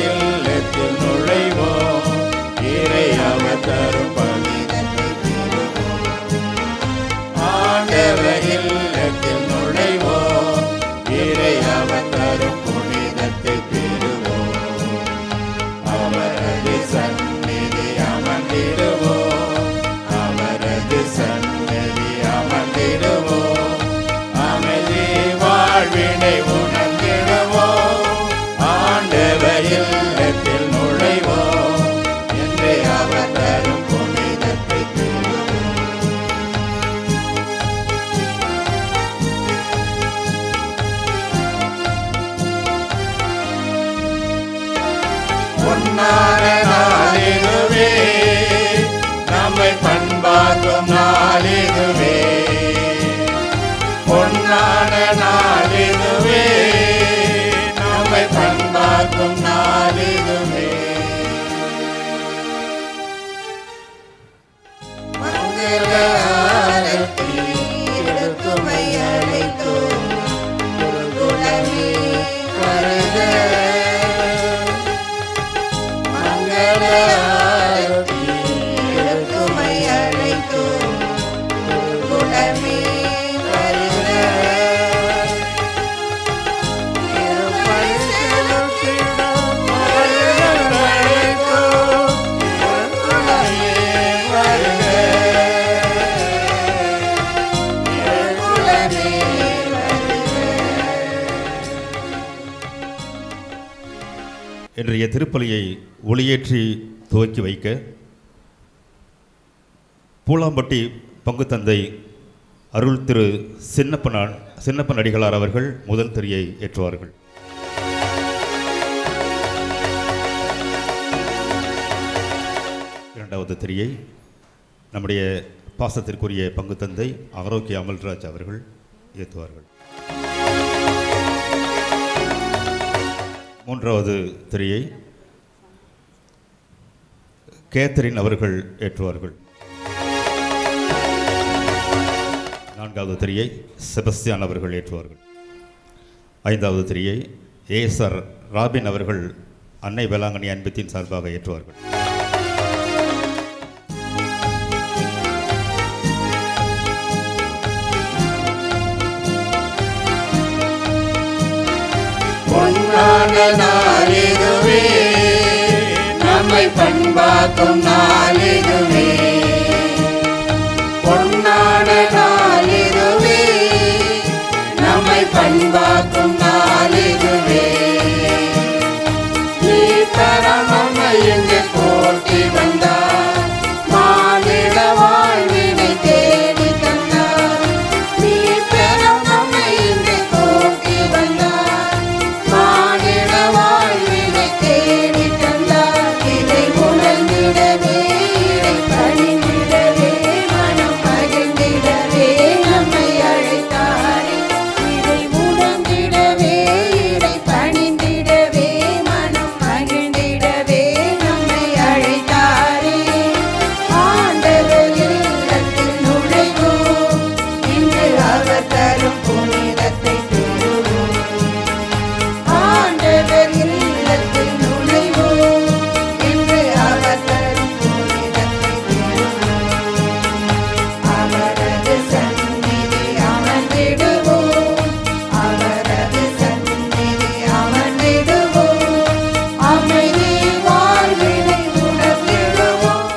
இல்லத்தில் நுழைவோம், இறை அவர் தரும் புனிதத்தை பெறுவோம். ஆண்டவர் இல்லத்தில் நுழைவோம், இறை அவர் தரும் புனிதத்தை பெறுவோம். அவரது சந்நிதி அமர்ந்திடுவோம், அவரது சந்நிதி அமர்ந்திடுவோம். அமைதி வாழ்வினை உணர்ந்திடுவோம், ஆண்டவர் இல்லத்தில் நுழைவோம், என்று அவர் தரும் புனிதத்தை பெறுவோம். பொன்னான நாளிதுவே, நம்மை பண்பாக்கும் நாளிதுவே. பொன்னான நாளிதுவே, நம்மை பண்பாக்கும் நாளிதுவே. மங்கள ஆரத்தி எடுக்குமை அழைத்தோம், குருகுலமே வருக. மங்கள ஆரத்தி எடுக்குமை அழைத்தோம், குருகுலமே வருக. திருப்பலி செலுத்திடும் அழைத்தோம், குருகுலமே வருக. குருகுலமே வருக. இன்றைய திருப்பலியை ஒளியேற்றி துவக்கி வைக்க பூலாம்பட்டி பங்கு தந்தை அருள் திரு சின்னப்பன் அடிகளார் அவர்கள் முதல் திரியை ஏற்றுவார்கள். இரண்டாவது திரியை நம்முடைய பாசத்திற்குரிய பங்கு தந்தை ஆரோக்கிய அமல்ராஜ் அவர்கள் ஏற்றுவார்கள். மூன்றாவது திரியை கேத்தரின் அவர்கள் ஏற்றுவார்கள். நான்காவது திரியை செபஸ்தியான் அவர்கள் ஏற்றுவார்கள். ஐந்தாவது திரியை ஏசர் ராபின் அவர்கள் அன்னை வேளாங்கண்ணி அன்பத்தின் சார்பாக ஏற்றுவார்கள். பொன்னான நாளிதுவே, நம்மை பண்பாக்கும் நாளிதுவே. பொன்னான நாளிதுவே, நம்மை பண்பாக்கும் நாளிதுவே. நீ தரம் நம்மை இங்கு போற்றி வந்தார், மானிட வாழ்வினை தேடி தந்தார். நீ பெறும் நம்மை இங்கு போற்றி வந்தார், மானிட வாழ்வினை தேடி தந்தார். இதை உணர்ந்திடவே, இதை பணிந்திடவே, மனம் மகிழ்ந்திடவே நம்மை அழைத்தாரே. இதை உணர்ந்திடவே, இதை பணிந்திடவே, மனம் மகிழ்ந்திடவே நம்மை அழைத்தாரே. ஆண்டவர் இல்லத்தில் நுழைவோம், இன்று அவர் தரும் புனிதத்தை பெறுவோம். ஆண்டவர் இல்லத்தில் நுழைவோம், இன்று அவர் தரும் புனிதத்தை பெறுவோம். அவரது சந்நிதி அமர்ந்திடுவோம், அவரது சந்நிதி அமர்ந்திடுவோம். அமைதி வாழ்வினை உணர்ந்திடுவோம்.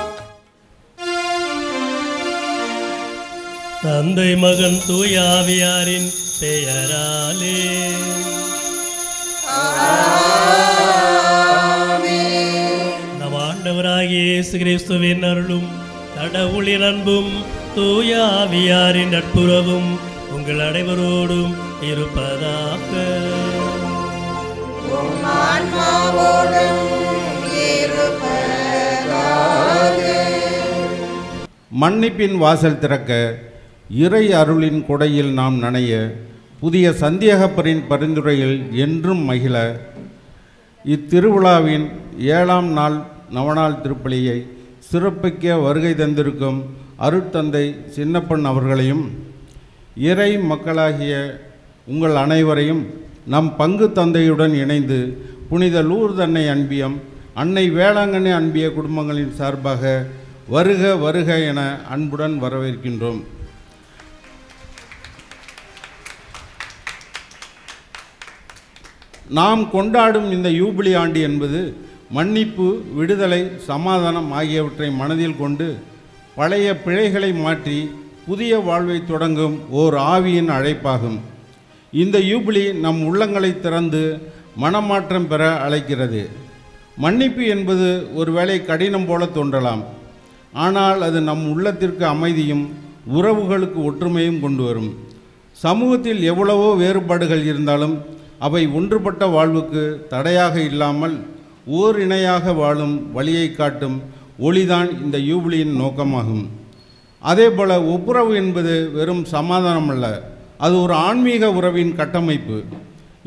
தந்தை மகன் தூய ஆவியாரின் பெயராலே நம் ஆண்டவராகிய இயேசு கிறிஸ்துவின் அருளும் கடவுளின் அன்பும் தூய ஆவியாரின் நட்புறவும் உங்கள் அனைவரோடும் இருப்பதாக. ஆன்மாவோடும் இருப்பதாக. மன்னிப்பின் வாசல் திறக்க, இறை அருளின் கொடையில் நாம் நனைய, புதிய சந்தியகப்பரின் பரிந்துரையில் என்றும் மகிழ, இத்திருவிழாவின் 7ஆம் நாள் நவநாள் திருப்பலியை சிறப்பிக்க வருகை தந்திருக்கும் அருட்தந்தை சின்னப்பன் அவர்களையும், இறை மக்களாகிய உங்கள் அனைவரையும் நம் பங்கு தந்தையுடன் இணைந்து புனித லூர்து அன்னை அன்பியம், அன்னை வேளாங்கண்ணி அன்பிய குடும்பங்களின் சார்பாக வருக வருக என அன்புடன் வரவேற்கின்றோம். நாம் கொண்டாடும் இந்த யூபிலி ஆண்டு என்பது மன்னிப்பு, விடுதலை, சமாதானம் ஆகியவற்றை மனதில் கொண்டு பழைய பிழைகளை மாற்றி புதிய வாழ்வை தொடங்கும் ஓர் ஆவியின் அழைப்பாகும். இந்த யூபிலி நம் உள்ளங்களை திறந்து மனமாற்றம் பெற அழைக்கிறது. மன்னிப்பு என்பது ஒருவேளை கடினம் போல தோன்றலாம். ஆனால் அது நம் உள்ளத்திற்கு அமைதியும் உறவுகளுக்கு ஒற்றுமையும் கொண்டு வரும். சமூகத்தில் எவ்வளவோ வேறுபாடுகள் இருந்தாலும் அவை ஒன்றுபட்ட வாழ்வுக்கு தடையாக இல்லாமல் ஓர் இணையாக வாழும் வழியை காட்டும் ஒளிதான் இந்த யூபிலியின் நோக்கமாகும். அதேபோல ஒப்புரவு என்பது வெறும் சமாதானம் அல்ல, அது ஒரு ஆன்மீக உறவின் கட்டமைப்பு.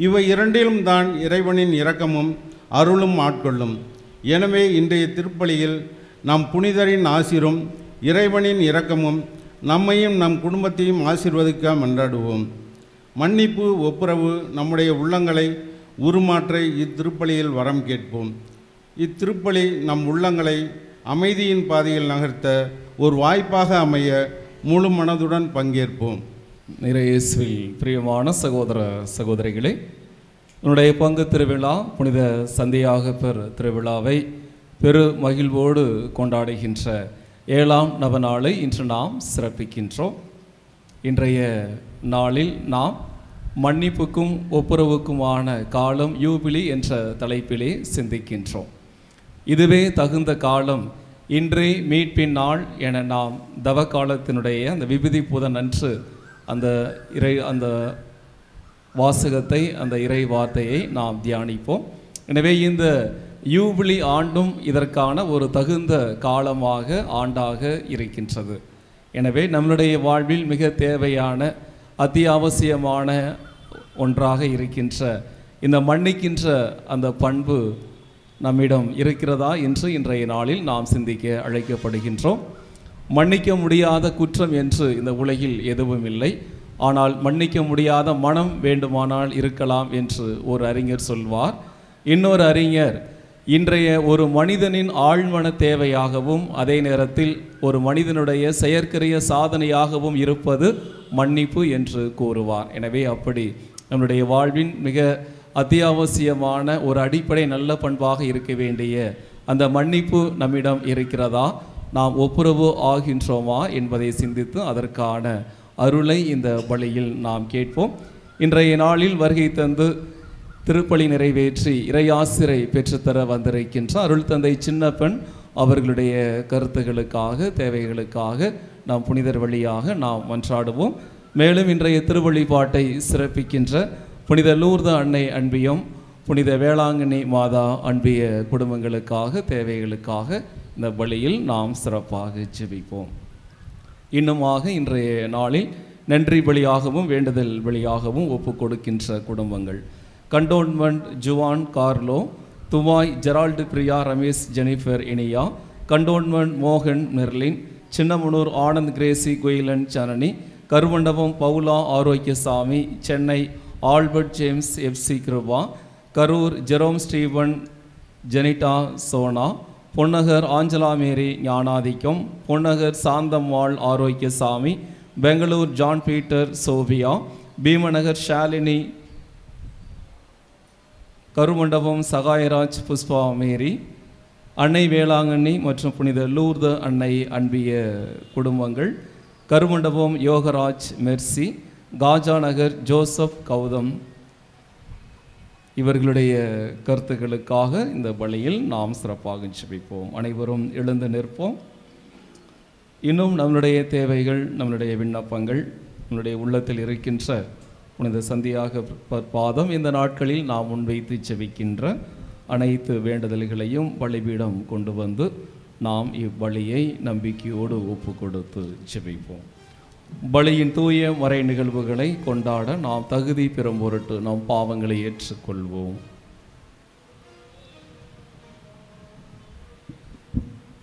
இவை இரண்டிலும் தான் இறைவனின் இரக்கமும் அருளும் ஆட்கொள்ளும். எனவே இன்றைய திருப்பலியில் நம் புனிதரின் ஆசிரும் இறைவனின் இரக்கமும் நம்மையும் நம் குடும்பத்தையும் ஆசீர்வதிக்க மன்றாடுவோம். மன்னிப்பு, ஒப்புரவு நம்முடைய உள்ளங்களை உருமாற்ற இத்திருப்பலியில் வரம் கேட்போம். இத்திருப்பலி நம் உள்ளங்களை அமைதியின் பாதையில் நகர்த்த ஒரு வாய்ப்பாக அமைய முழு மனதுடன் பங்கேற்போம். இயேசுவில் பிரியமான சகோதர சகோதரிகளே, உன்னுடைய பங்கு திருவிழா புனித சந்தியாகப்பர் திருவிழாவை பெரு மகிழ்வோடு கொண்டாடுகின்ற 7ஆம் நவநாளை இன்று நாம் சிறப்பிக்கின்றோம். இன்றைய நாளில் நாம் மன்னிப்புக்கும் ஒப்புரவுக்குமான காலம் யூபிலி என்ற தலைப்பிலே சிந்திக்கின்றோம். இதுவே தகுந்த காலம், இன்றே மீட்பின் நாள் என நாம் தவ காலத்தினுடைய அந்த விபூதி புதன் அன்று அந்த வாசகத்தை, அந்த இறை வார்த்தையை நாம் தியானிப்போம். எனவே இந்த யூபிலி ஆண்டும் இதற்கான ஒரு தகுந்த காலமாக, ஆண்டாக இருக்கின்றது. எனவே நம்மளுடைய வாழ்வில் மிக தேவையான அத்தியாவசியமான ஒன்றாக இருக்கின்ற இந்த மன்னிக்கின்ற அந்த பண்பு நம்மிடம் இருக்கிறதா என்று இன்றைய நாளில் நாம் சிந்திக்க அழைக்கப்படுகின்றோம். மன்னிக்க முடியாத குற்றம் என்று இந்த உலகில் எதுவும் இல்லை. ஆனால் மன்னிக்க முடியாத மனம் வேண்டுமானால் இருக்கலாம் என்று ஒரு அறிஞர் சொல்வார். இன்னொரு அறிஞர், இன்றைய ஒரு மனிதனின் ஆழ்மன தேவையாகவும் அதே நேரத்தில் ஒரு மனிதனுடைய செயற்கரிய சாதனையாகவும் இருப்பது மன்னிப்பு என்று கூறுவார். எனவே அப்படி நம்முடைய வாழ்வின் மிக அத்தியாவசியமான ஒரு அடிப்படை நல்ல பண்பாக இருக்க வேண்டிய அந்த மன்னிப்பு நம்மிடம் இருக்கிறதா, நாம் ஒப்புரவு ஆகின்றோமா என்பதை சிந்தித்து அதற்கான அருளை இந்த பலியில் நாம் கேட்போம். இன்றைய நாளில் வருகை தந்து திருப்பலி நிறைவேற்றி இறையாசிரை பெற்றுத்தர வந்திருக்கின்ற அருள் தந்தை சின்னப்பன் அவர்களுடைய கருத்துகளுக்காக, தேவைகளுக்காக நாம் புனிதர் வழியாக நாம் மன்றாடுவோம். மேலும் இன்றைய திருவழிபாட்டை சிறப்பிக்கின்ற புனித லூர்து அன்னை அன்பியம், புனித வேளாங்கண்ணி மாதா அன்பிய குடும்பங்களுக்காக, தேவைகளுக்காக இந்த பலியில் நாம் சிறப்பாக ஜெபிப்போம். இன்னுமாக இன்றைய நாளில் நன்றி பலியாகவும் வேண்டுதல் பலியாகவும் ஒப்பு கொடுக்கின்ற குடும்பங்கள்: cantonment Juan Carlo, Thuvai Gerald Priya Ramesh Jennifer Iniya, cantonment மோகன் Merlin, Chinnamanur Anand Gracy Kuyilan Sanani, Karumandapam Paula Arokiasamy, Chennai Albert James FC Kirubha, Karur Jerome Steven Jenita Sona, Ponnagar Angela Mary Gnanathikkam, Ponnagar Santhammal Arokiasamy, Bangalore John Peter Sophia, Bheemanagar Shalini, Karumandapam Sagayaraj Pushpa Mary, அன்னை வேளாங்கண்ணி மற்றும் புனித லூர்து அன்னை அன்பிய குடும்பங்கள், கருமண்டபம் யோகராஜ் மெர்சி, காஜா நகர் ஜோசப் கௌதம், இவர்களுடைய கருத்துக்களுக்காக இந்த பலியில் நாம் சிறப்பாக ஜெபிப்போம். அனைவரும் எழுந்து நிற்போம். இன்னும் நம்மளுடைய தேவைகள், நம்மளுடைய விண்ணப்பங்கள், நம்மளுடைய உள்ளத்தில் இருக்கின்ற புனித சந்தியாக பாதம் இந்த நாட்களில் நாம் முன்வைத்து ஜெபிக்கின்ற அனைத்து வேண்டுதல்களையும் பலிபீடம் கொண்டு வந்து நாம் இப்பலியை நம்பிக்கையோடு ஒப்பு கொடுத்து ஜெபிப்போம். பலியின் தூய மறை நிகழ்வுகளை கொண்டாட நாம் தகுதி பெறும் பொருட்டு நாம் பாவங்களை ஏற்றுக்கொள்வோம்.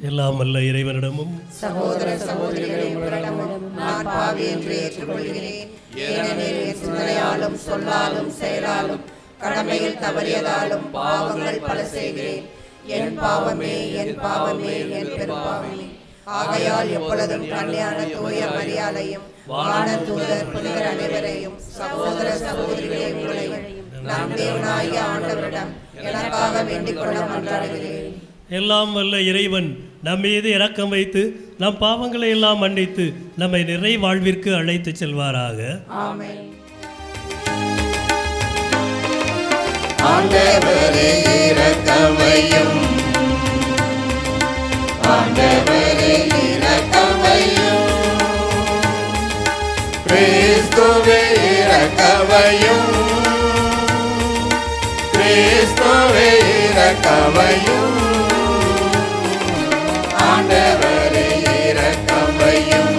எல்லாம் வல்ல இறைவனிடமும் சகோதர சகோதரிகளிடமும் நான் பாவி என்று ஏற்றுக்கொள்கிறேன். ஏனெனில் என் சிந்தனையாலும் சொல்லாலும் செயலாலும் கடமையில் தவறியதாலும் பாவங்கள் பல செய்கிறேன். என் பாவமே, என் பாவமே, என் பெரும்பாவமே. ஆகையால் எப்பொழுதும் கன்னியான தூய மரியாதையும் வானதூதர் புனிதர் அனைவரையும் சகோதர சகோதரிகளை உங்களையும் நம் தேவனாகிய ஆண்டவரிடம் எனக்காக வேண்டிக் கொள்ள மன்றாடுகிறேன். எல்லாம் வல்ல இறைவன் நம் மீது இரக்கம் வைத்து நம் பாவங்களை எல்லாம் மன்னித்து நம்மை நிறை வாழ்விற்கு அழைத்து செல்வாராக. ஆமென். ஆண்டவரே இரக்கமையும், ஆண்டவரே இரக்கமையும், கிறிஸ்துவே இரக்கமையும், கிறிஸ்துவே இரக்கமையும், ஆண்டவரே இரக்கமையும்,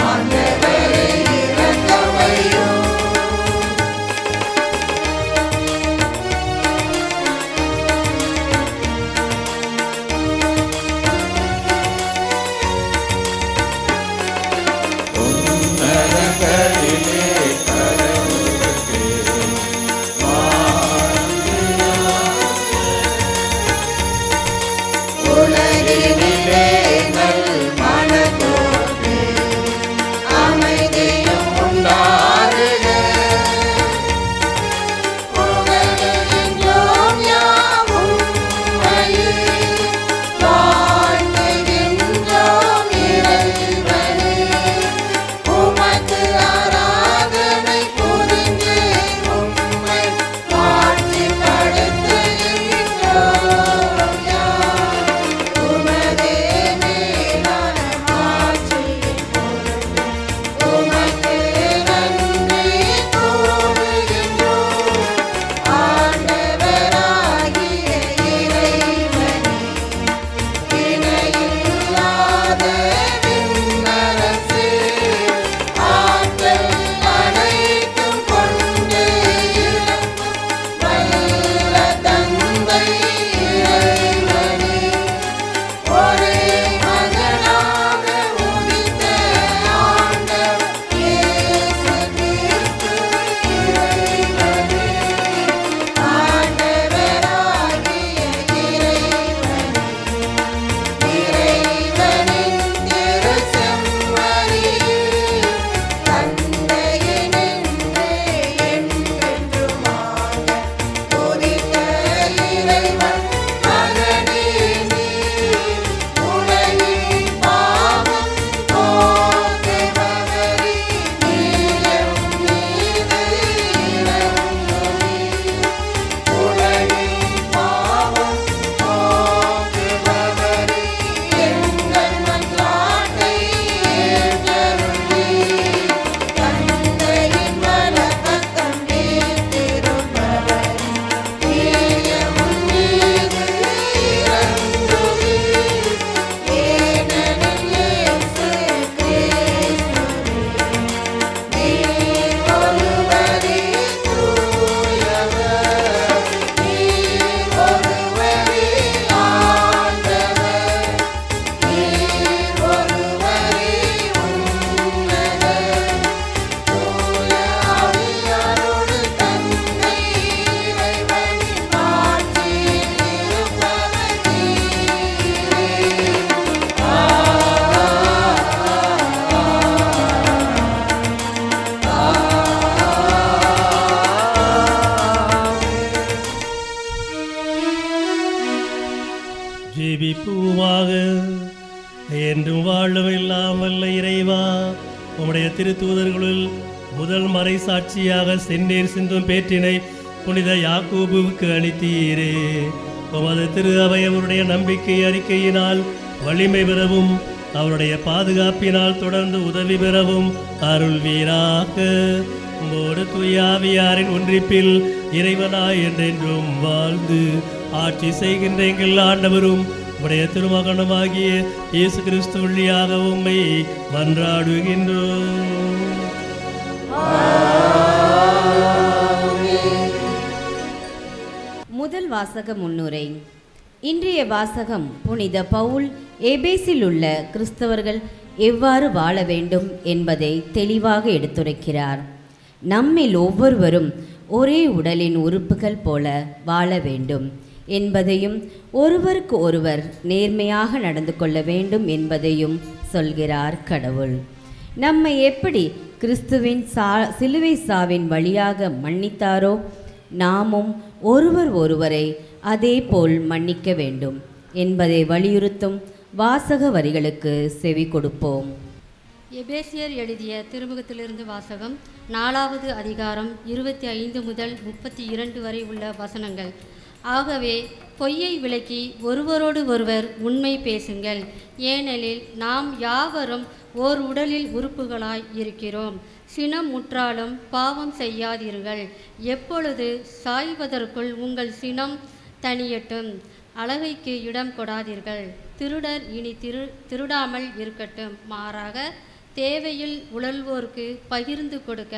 ஆண்டவரே இரக்கமையும். ஜெபிப்போமாக. என்றும் வாழும் எல்லாம் வல்ல இறைவா, உம்முடைய திருத்தூதர்களுள் முதல் மறை சாட்சியாக செந்நீர் சிந்தும் பேற்றினை புனித யாக்கோபுவுக்கு அளித்தீரே. உமது திரு அவை அவருடைய நம்பிக்கை அறிக்கையினால் வலிமை பெறவும் அவருடைய பாதுகாப்பினால் தொடர்ந்து உதவி பெறவும் அருள்வீராக. உம்மோடு தூயாவியாரின் ஒன்றிப்பில் இறைவனாய் என்றென்றும் வாழ்ந்து ஆட்சி செய்கின்ற எங்கள் ஆண்டவரும் உடைய திருமகனுமாகிய இயேசு கிறிஸ்து வழியாக உம்மை மன்றாடுகின்றோம். முதல் வாசக முன்னுரை. இன்றைய வாசகம் புனித பவுல் எபேசில் உள்ள கிறிஸ்தவர்கள் எவ்வாறு வாழ வேண்டும் என்பதை தெளிவாக எடுத்துரைக்கிறார். நம்மில் ஒவ்வொருவரும் ஒரே உடலின் உறுப்புகள் போல வாழ வேண்டும் என்பதையும் ஒருவருக்கு ஒருவர் நேர்மையாக நடந்து கொள்ள வேண்டும் என்பதையும் சொல்கிறார் கடவுள். நம்மை எப்படி கிறிஸ்துவின் சிலுவை சாவின் வழியாக மன்னித்தாரோ நாமும் ஒருவரை அதே போல் மன்னிக்க வேண்டும் என்பதை வலியுறுத்தும் வாசக வரிகளுக்கு செவி கொடுப்போம். எபேசியர் எழுதிய திருமுகத்திலிருந்து வாசகம். 4வது அதிகாரம் 25 முதல் 32 வரை உள்ள வசனங்கள். ஆகவே பொய்யை விலக்கி ஒருவரோடு ஒருவர் உண்மை பேசுங்கள், ஏனெனில் நாம் யாவரும் ஓர் உடலில் உறுப்புகளாய் இருக்கிறோம். சினம் முற்றாலும் பாவம் செய்யாதீர்கள். எப்பொழுது சாய்வதற்குள் உங்கள் சினம் தணியட்டும். அழகைக்கு இடம் கொடாதீர்கள். திருடர் இனி திருடாமல் இருக்கட்டும். மாறாக தேவையில் உழல்வோர்க்கு பகிர்ந்து கொடுக்க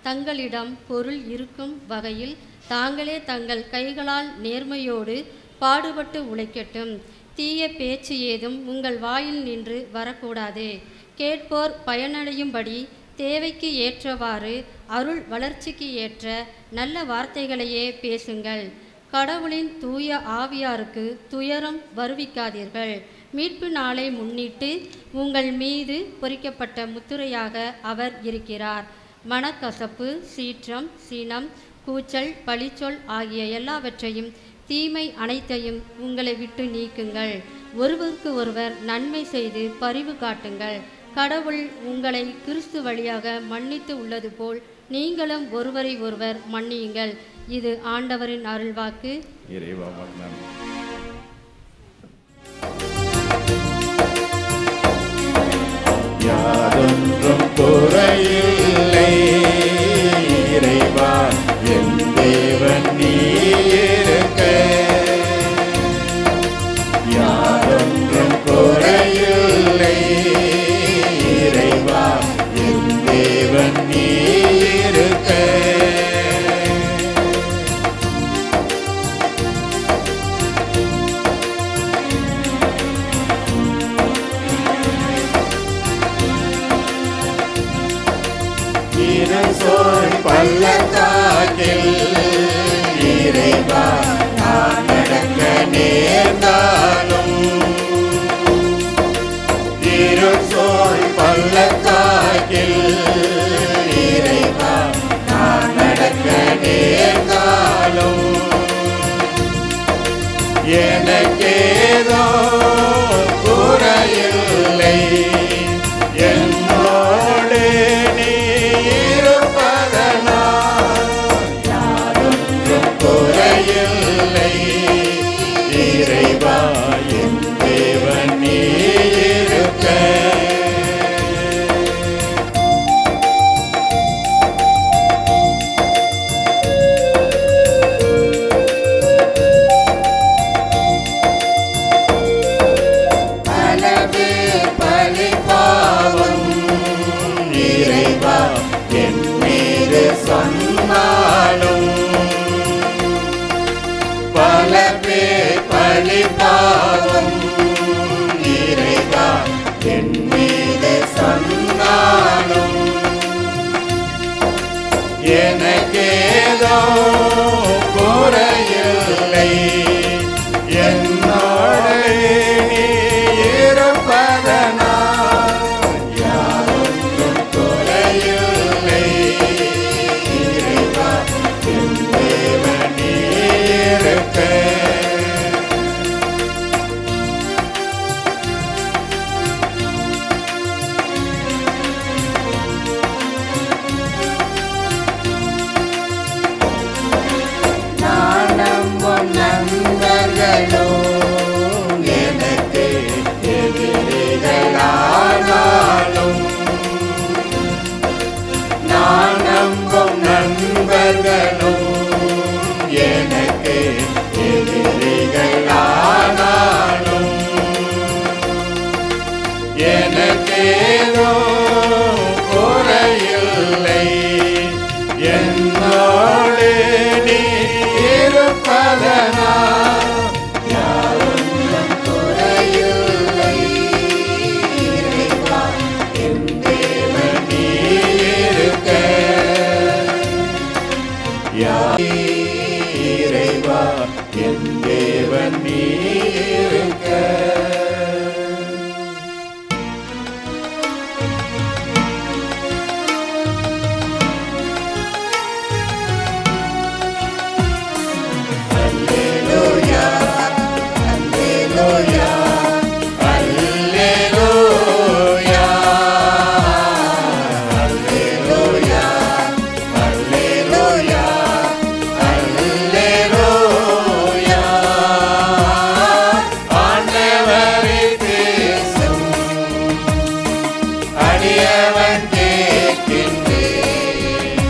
தங்களிடம் பொருள் இருக்கும் வகையில் தாங்களே தங்கள் கைகளால் நேர்மையோடு பாடுபட்டு உழைக்கட்டும். தீய பேச்சு ஏதும் உங்கள் வாயில் நின்று வரக்கூடாது. கேட்போர் பயனடையும்படி தேவைக்கு ஏற்றவாறு அருள் வளர்ச்சிக்கு ஏற்ற நல்ல வார்த்தைகளையே பேசுங்கள். கடவுளின் தூய ஆவியாருக்கு துயரம் வருவிக்காதீர்கள். மீட்பு நாளை முன்னிட்டு உங்கள் மீது பொறிக்கப்பட்ட முத்திரையாக அவர் இருக்கிறார். மனக்கசப்பு, சீற்றம், சினம், கூச்சல், பழிச்சொல் ஆகிய எல்லாவற்றையும் தீமை அனைத்தையும் உங்களை விட்டு நீக்குங்கள். ஒருவருக்கு ஒருவர் நன்மை செய்து பரிவு காட்டுங்கள். கடவுள் உங்களை கிறிஸ்து வழியாக மன்னித்து உள்ளது போல் நீங்களும் ஒருவரை ஒருவர் மன்னியுங்கள். இது ஆண்டவரின் அருள்வாக்கு. யாதொன்றும் குறையில்லை இறைவா, என் தேவன் நீ இருக்க. யாதொன்றும் குறையில்லை இறைவா, என் தேவன் நீ இருக்க. சோழ் பள்ளத்தாக்கில் இறைவா நான் நடக்க நேர்ந்தாலும், சோழ் பள்ளத்தாக்கில் இறைவா நான் நடக்க நேர்ந்தாலும், எனக்கேதோ குறையில்லை, என்னோடு நீ குறையில்லை இறைவா, என் தேவன் நீ இருக்க. பலவே பழிபாவம் இறைவா என் மீது சொன்னாலும், பல பேர் பழிபாவம் இறைவா என் மீது சொன்னாலும், எனக்கேதோ குறையில்லை, என்னோடு நீ இருப்பதனால் யாதொன்றும் குறையில்லை இறைவா, என் தேவன் நீ இருக்க. நான் நம்பும் நண்பர்களோ எனக்கு எதிரிகளானாலும், நான் நம்பும் நண்பர்களும் எனக்கு எதிரிகளானாலும், எனக்கேதோ குறையில்லை, என்னோடு நீ இருப்பதனால் யாதொன்றும் குறையில்லை இறைவா, என் தேவன் நீ இருக்க. என் தேவன் நீ இருக்க. அல்லேலூயா அல்லேலூயா அல்லேலூயா அல்லேலூயா அல்லேலூயா அல்லேலூயா. ஆண்டவரே பேசும் அடியவன் கேட்கின்றேன்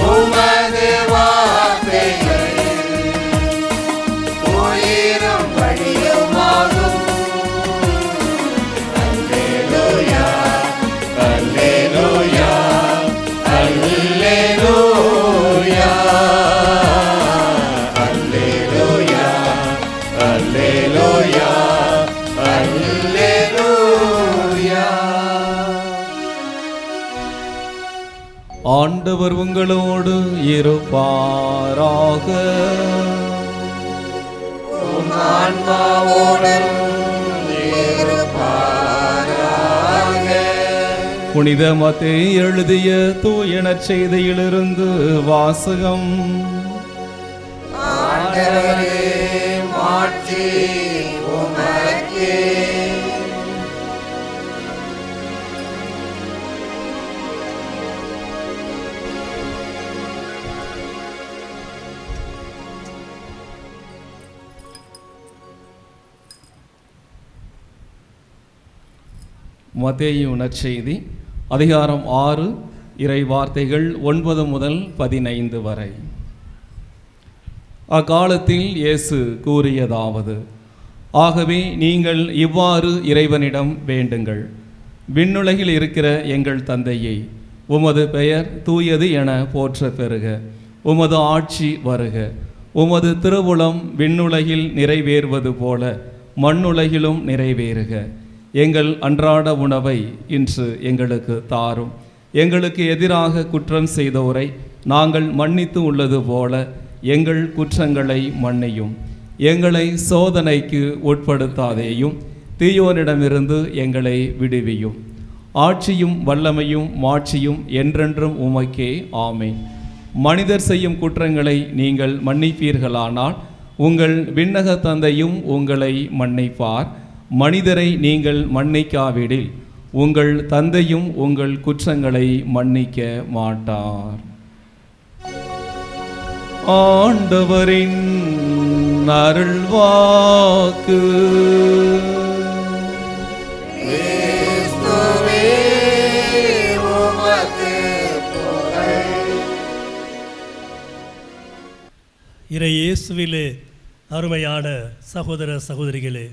உமது வார்த்தைகள் உயிரும் வழியுமாகும். அல்லேலூயா அல்லேலூயா அல்லேலூயா அல்லேலூயா அல்லேலூயா அல்லேலூயா. ஆண்டவர் உங்களோடு இருப்பாராக. உம் ஆன்மாவோடும் இருப்பாராக. புனித மத்தேயு எழுதிய தூய நற்செய்தியிலிருந்து வாசகம். ஆண்டவரே மாட்சி உமக்கே. மத்தேயு நற்செய்தி அதிகாரம் 6 இறை வார்த்தைகள் 9 முதல் 15 வரை. அக்காலத்தில் இயேசு கூறியதாவது: ஆகவே நீங்கள் இவ்வாறு இறைவனிடம் வேண்டுங்கள். விண்ணுலகில் இருக்கிற எங்கள் தந்தையே, உமது பெயர் தூயது என போற்ற பெறுக. உமது ஆட்சி வருக. உமது திருவுளம் விண்ணுலகில் நிறைவேறுவது போல மண்ணுலகிலும் நிறைவேறுக. எங்கள் அன்றாட உணவை இன்று எங்களுக்கு தாரும். எங்களுக்கு எதிராக குற்றம் செய்தோரை நாங்கள் மன்னித்து உள்ளது போல எங்கள் குற்றங்களை மன்னியும். எங்களை சோதனைக்கு உட்படுத்தாதேயும், தீயோனிடமிருந்து எங்களை விடுவியும். ஆட்சியும் வல்லமையும் மாட்சியும் என்றென்றும் உமக்கே. ஆமென். மனிதர் செய்யும் குற்றங்களை நீங்கள் மன்னிப்பீர்களானால் உங்கள் விண்ணக தந்தையும் உங்களை மன்னிப்பார். மனிதரை நீங்கள் மன்னிக்காவிடில் உங்கள் தந்தையும் உங்கள் குற்றங்களை மன்னிக்க மாட்டார். ஆண்டவரின் அருள்வாக்கு. கிறிஸ்துவே உமக்கு புகழ். இறை இயேசுவிலே அருமையான சகோதர சகோதரிகளே,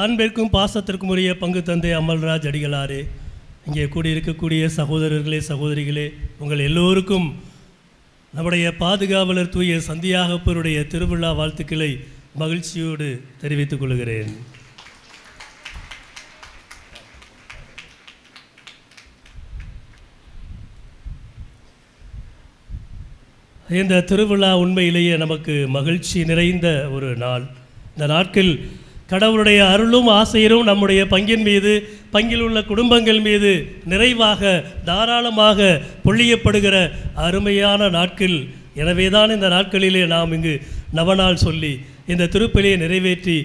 அன்பிற்கும் பாசத்திற்கும் உரிய பங்கு தந்தை அமல்ராஜ் அடிகளாரே, இங்கே கூடியிருக்கக்கூடிய சகோதரர்களே சகோதரிகளே, உங்கள் எல்லோருக்கும் நம்முடைய பாதுகாவலர் தூய சந்தியாகப்பருடைய திருவிழா வாழ்த்துக்களை மகிழ்ச்சியோடு தெரிவித்துக் கொள்கிறேன். இந்த திருவிழா உண்மையிலேயே நமக்கு மகிழ்ச்சி நிறைந்த ஒரு நாள். இந்த நாட்கள் கடவுளுடைய அருளும் ஆசையரும் நம்முடைய பங்கின் மீது, பங்கில் உள்ள குடும்பங்கள் மீது நிறைவாக தாராளமாக பொழியப்படுகிற அருமையான நாட்கள். எனவேதான் இந்த நாட்களிலே நாம் இங்கு நவநாள் சொல்லி இந்த திருப்பலியை நிறைவேற்றி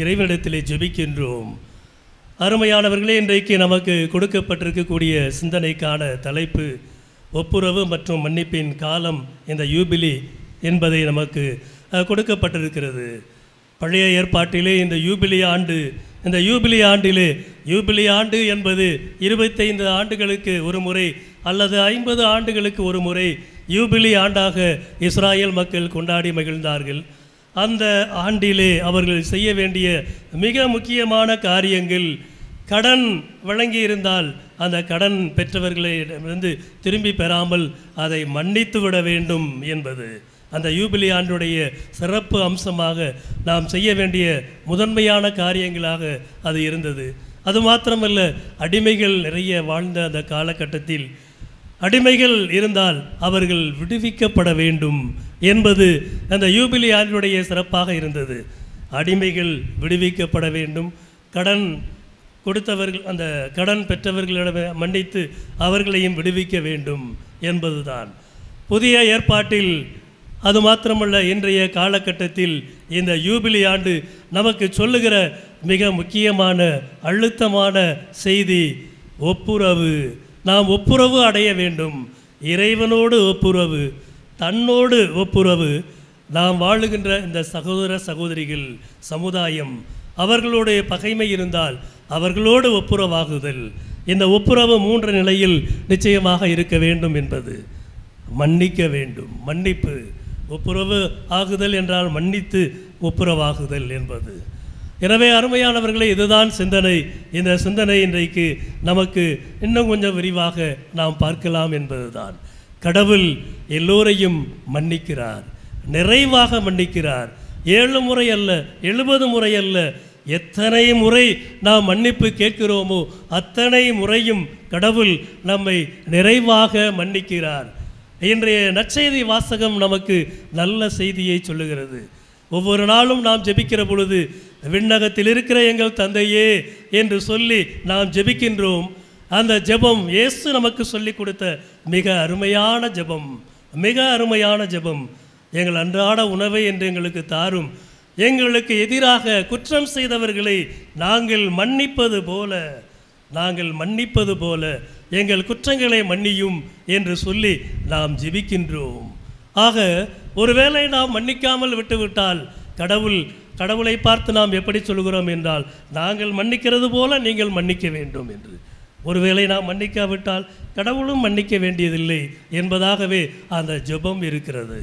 இறைவனிடத்திலே ஜெபிக்கின்றோம். அருமையானவர்களே, இன்றைக்கு நமக்கு கொடுக்கப்பட்டிருக்கக்கூடிய சிந்தனைக்கான தலைப்பு ஒப்புரவு மற்றும் மன்னிப்பின் காலம், இந்த யூபிலி என்பதை நமக்கு கொடுக்கப்பட்டிருக்கிறது. பழைய ஏற்பாட்டிலே இந்த யூபிலி ஆண்டிலே யூபிலி ஆண்டு என்பது 25 ஆண்டுகளுக்கு ஒரு முறை அல்லது 50 ஆண்டுகளுக்கு ஒரு முறை யூபிலி ஆண்டாக இஸ்ராயேல் மக்கள் கொண்டாடி மகிழ்ந்தார்கள். அந்த ஆண்டிலே அவர்கள் செய்ய வேண்டிய மிக முக்கியமான காரியங்கள், கடன் வழங்கியிருந்தால் அந்த கடன் பெற்றவர்களிடமிருந்து திரும்பி பெறாமல் அதை மன்னித்து விட வேண்டும் என்பது அந்த யூபிலி ஆண்டுடைய சிறப்பு அம்சமாக நாம் செய்ய வேண்டிய முதன்மையான காரியங்களாக அது இருந்தது. அது மாத்திரமல்ல, அடிமைகள் நிறைய வாழ்ந்த அந்த காலகட்டத்தில் அடிமைகள் இருந்தால் அவர்கள் விடுவிக்கப்பட வேண்டும் என்பது அந்த யூபிலி ஆண்டினுடைய சிறப்பாக இருந்தது. அடிமைகள் விடுவிக்கப்பட வேண்டும், கடன் கொடுத்தவர்கள் அந்த கடன் பெற்றவர்களிடம் மன்னித்து அவர்களையும் விடுவிக்க வேண்டும் என்பதுதான். புதிய ஏற்பாட்டில் அது மாத்திரமல்ல, இன்றைய காலகட்டத்தில் இந்த யூபிலி ஆண்டு நமக்கு சொல்லுகிற மிக முக்கியமான அழுத்தமான செய்தி ஒப்புரவு. நாம் ஒப்புரவு அடைய வேண்டும். இறைவனோடு ஒப்புரவு, தன்னோடு ஒப்புரவு. நாம் வாழுகின்ற இந்த சகோதர சகோதரிகள் சமுதாயம், அவர்களுடைய பகைமை இருந்தால் அவர்களோடு ஒப்புரவாகுதல். இந்த ஒப்புரவு 3 நிலையில் நிச்சயமாக இருக்க வேண்டும் என்பது. மன்னிக்க வேண்டும், மன்னிப்பு. ஒப்புரவு ஆகுதல் என்றால் மன்னித்து ஒப்புரவாகுதல் என்பது. எனவே அருமையானவர்களே, இதுதான் சிந்தனை. இந்த சிந்தனை இன்றைக்கு நமக்கு இன்னும் கொஞ்சம் விரிவாக நாம் பார்க்கலாம் என்பதுதான். கடவுள் எல்லோரையும் மன்னிக்கிறார், நிறைவாக மன்னிக்கிறார். 7 முறை அல்ல, 70 முறை அல்ல, எத்தனை முறை நாம் மன்னிப்பு கேட்கிறோமோ அத்தனை முறையும் கடவுள் நம்மை நிறைவாக மன்னிக்கிறார். இன்றைய நற்செய்தி வாசகம் நமக்கு நல்ல செய்தியை சொல்லுகிறது. ஒவ்வொரு நாளும் நாம் ஜெபிக்கிற பொழுது விண்ணகத்தில் இருக்கிற எங்கள் தந்தையே என்று சொல்லி நாம் ஜெபிக்கின்றோம். அந்த ஜெபம் இயேசு நமக்கு சொல்லிக் கொடுத்த மிக அருமையான ஜெபம், மிக அருமையான ஜெபம். எங்கள் அன்றாட உணவை என்று எங்களுக்கு தாரும், எங்களுக்கு எதிராக குற்றம் செய்தவர்களை நாங்கள் மன்னிப்பது போல எங்கள் குற்றங்களை மன்னியும் என்று சொல்லி நாம் ஜெபிக்கின்றோம். ஆக ஒருவேளை நாம் மன்னிக்காமல் விட்டுவிட்டால் கடவுளை பார்த்து நாம் எப்படி சொல்கிறோம் என்றால், நாங்கள் மன்னிக்கிறது போல நீங்கள் மன்னிக்க வேண்டும் என்று. ஒருவேளை நாம் மன்னிக்காவிட்டால் கடவுளும் மன்னிக்க வேண்டியதில்லை என்பதாகவே அந்த ஜெபம் இருக்கிறது.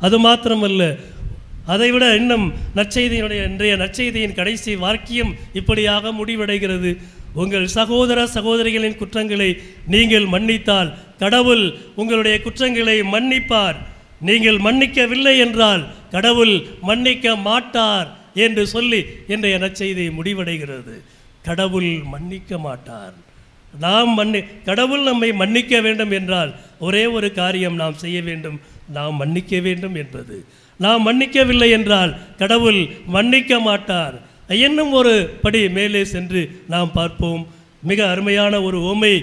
அது மாத்திரமல்ல, அதைவிட இன்னும் இன்றைய நற்செய்தியின் கடைசி வாக்கியம் இப்படியாக முடிவடைகிறது. உங்கள் சகோதர சகோதரிகளின் குற்றங்களை நீங்கள் மன்னித்தால் கடவுள் உங்களுடைய குற்றங்களை மன்னிப்பார். நீங்கள் மன்னிக்கவில்லை என்றால் கடவுள் மன்னிக்க மாட்டார் என்று சொல்லி இன்றைய நற்செய்தி முடிவடைகிறது. கடவுள் மன்னிக்க மாட்டார். கடவுள் நம்மை மன்னிக்க வேண்டும் என்றால் ஒரே ஒரு காரியம் நாம் செய்ய வேண்டும், நாம் மன்னிக்க வேண்டும் என்பது. நாம் மன்னிக்கவில்லை என்றால் கடவுள் மன்னிக்க மாட்டார். இன்னும் ஒரு படி மேலே சென்று நாம் பார்ப்போம். மிக அருமையான ஒரு உவமை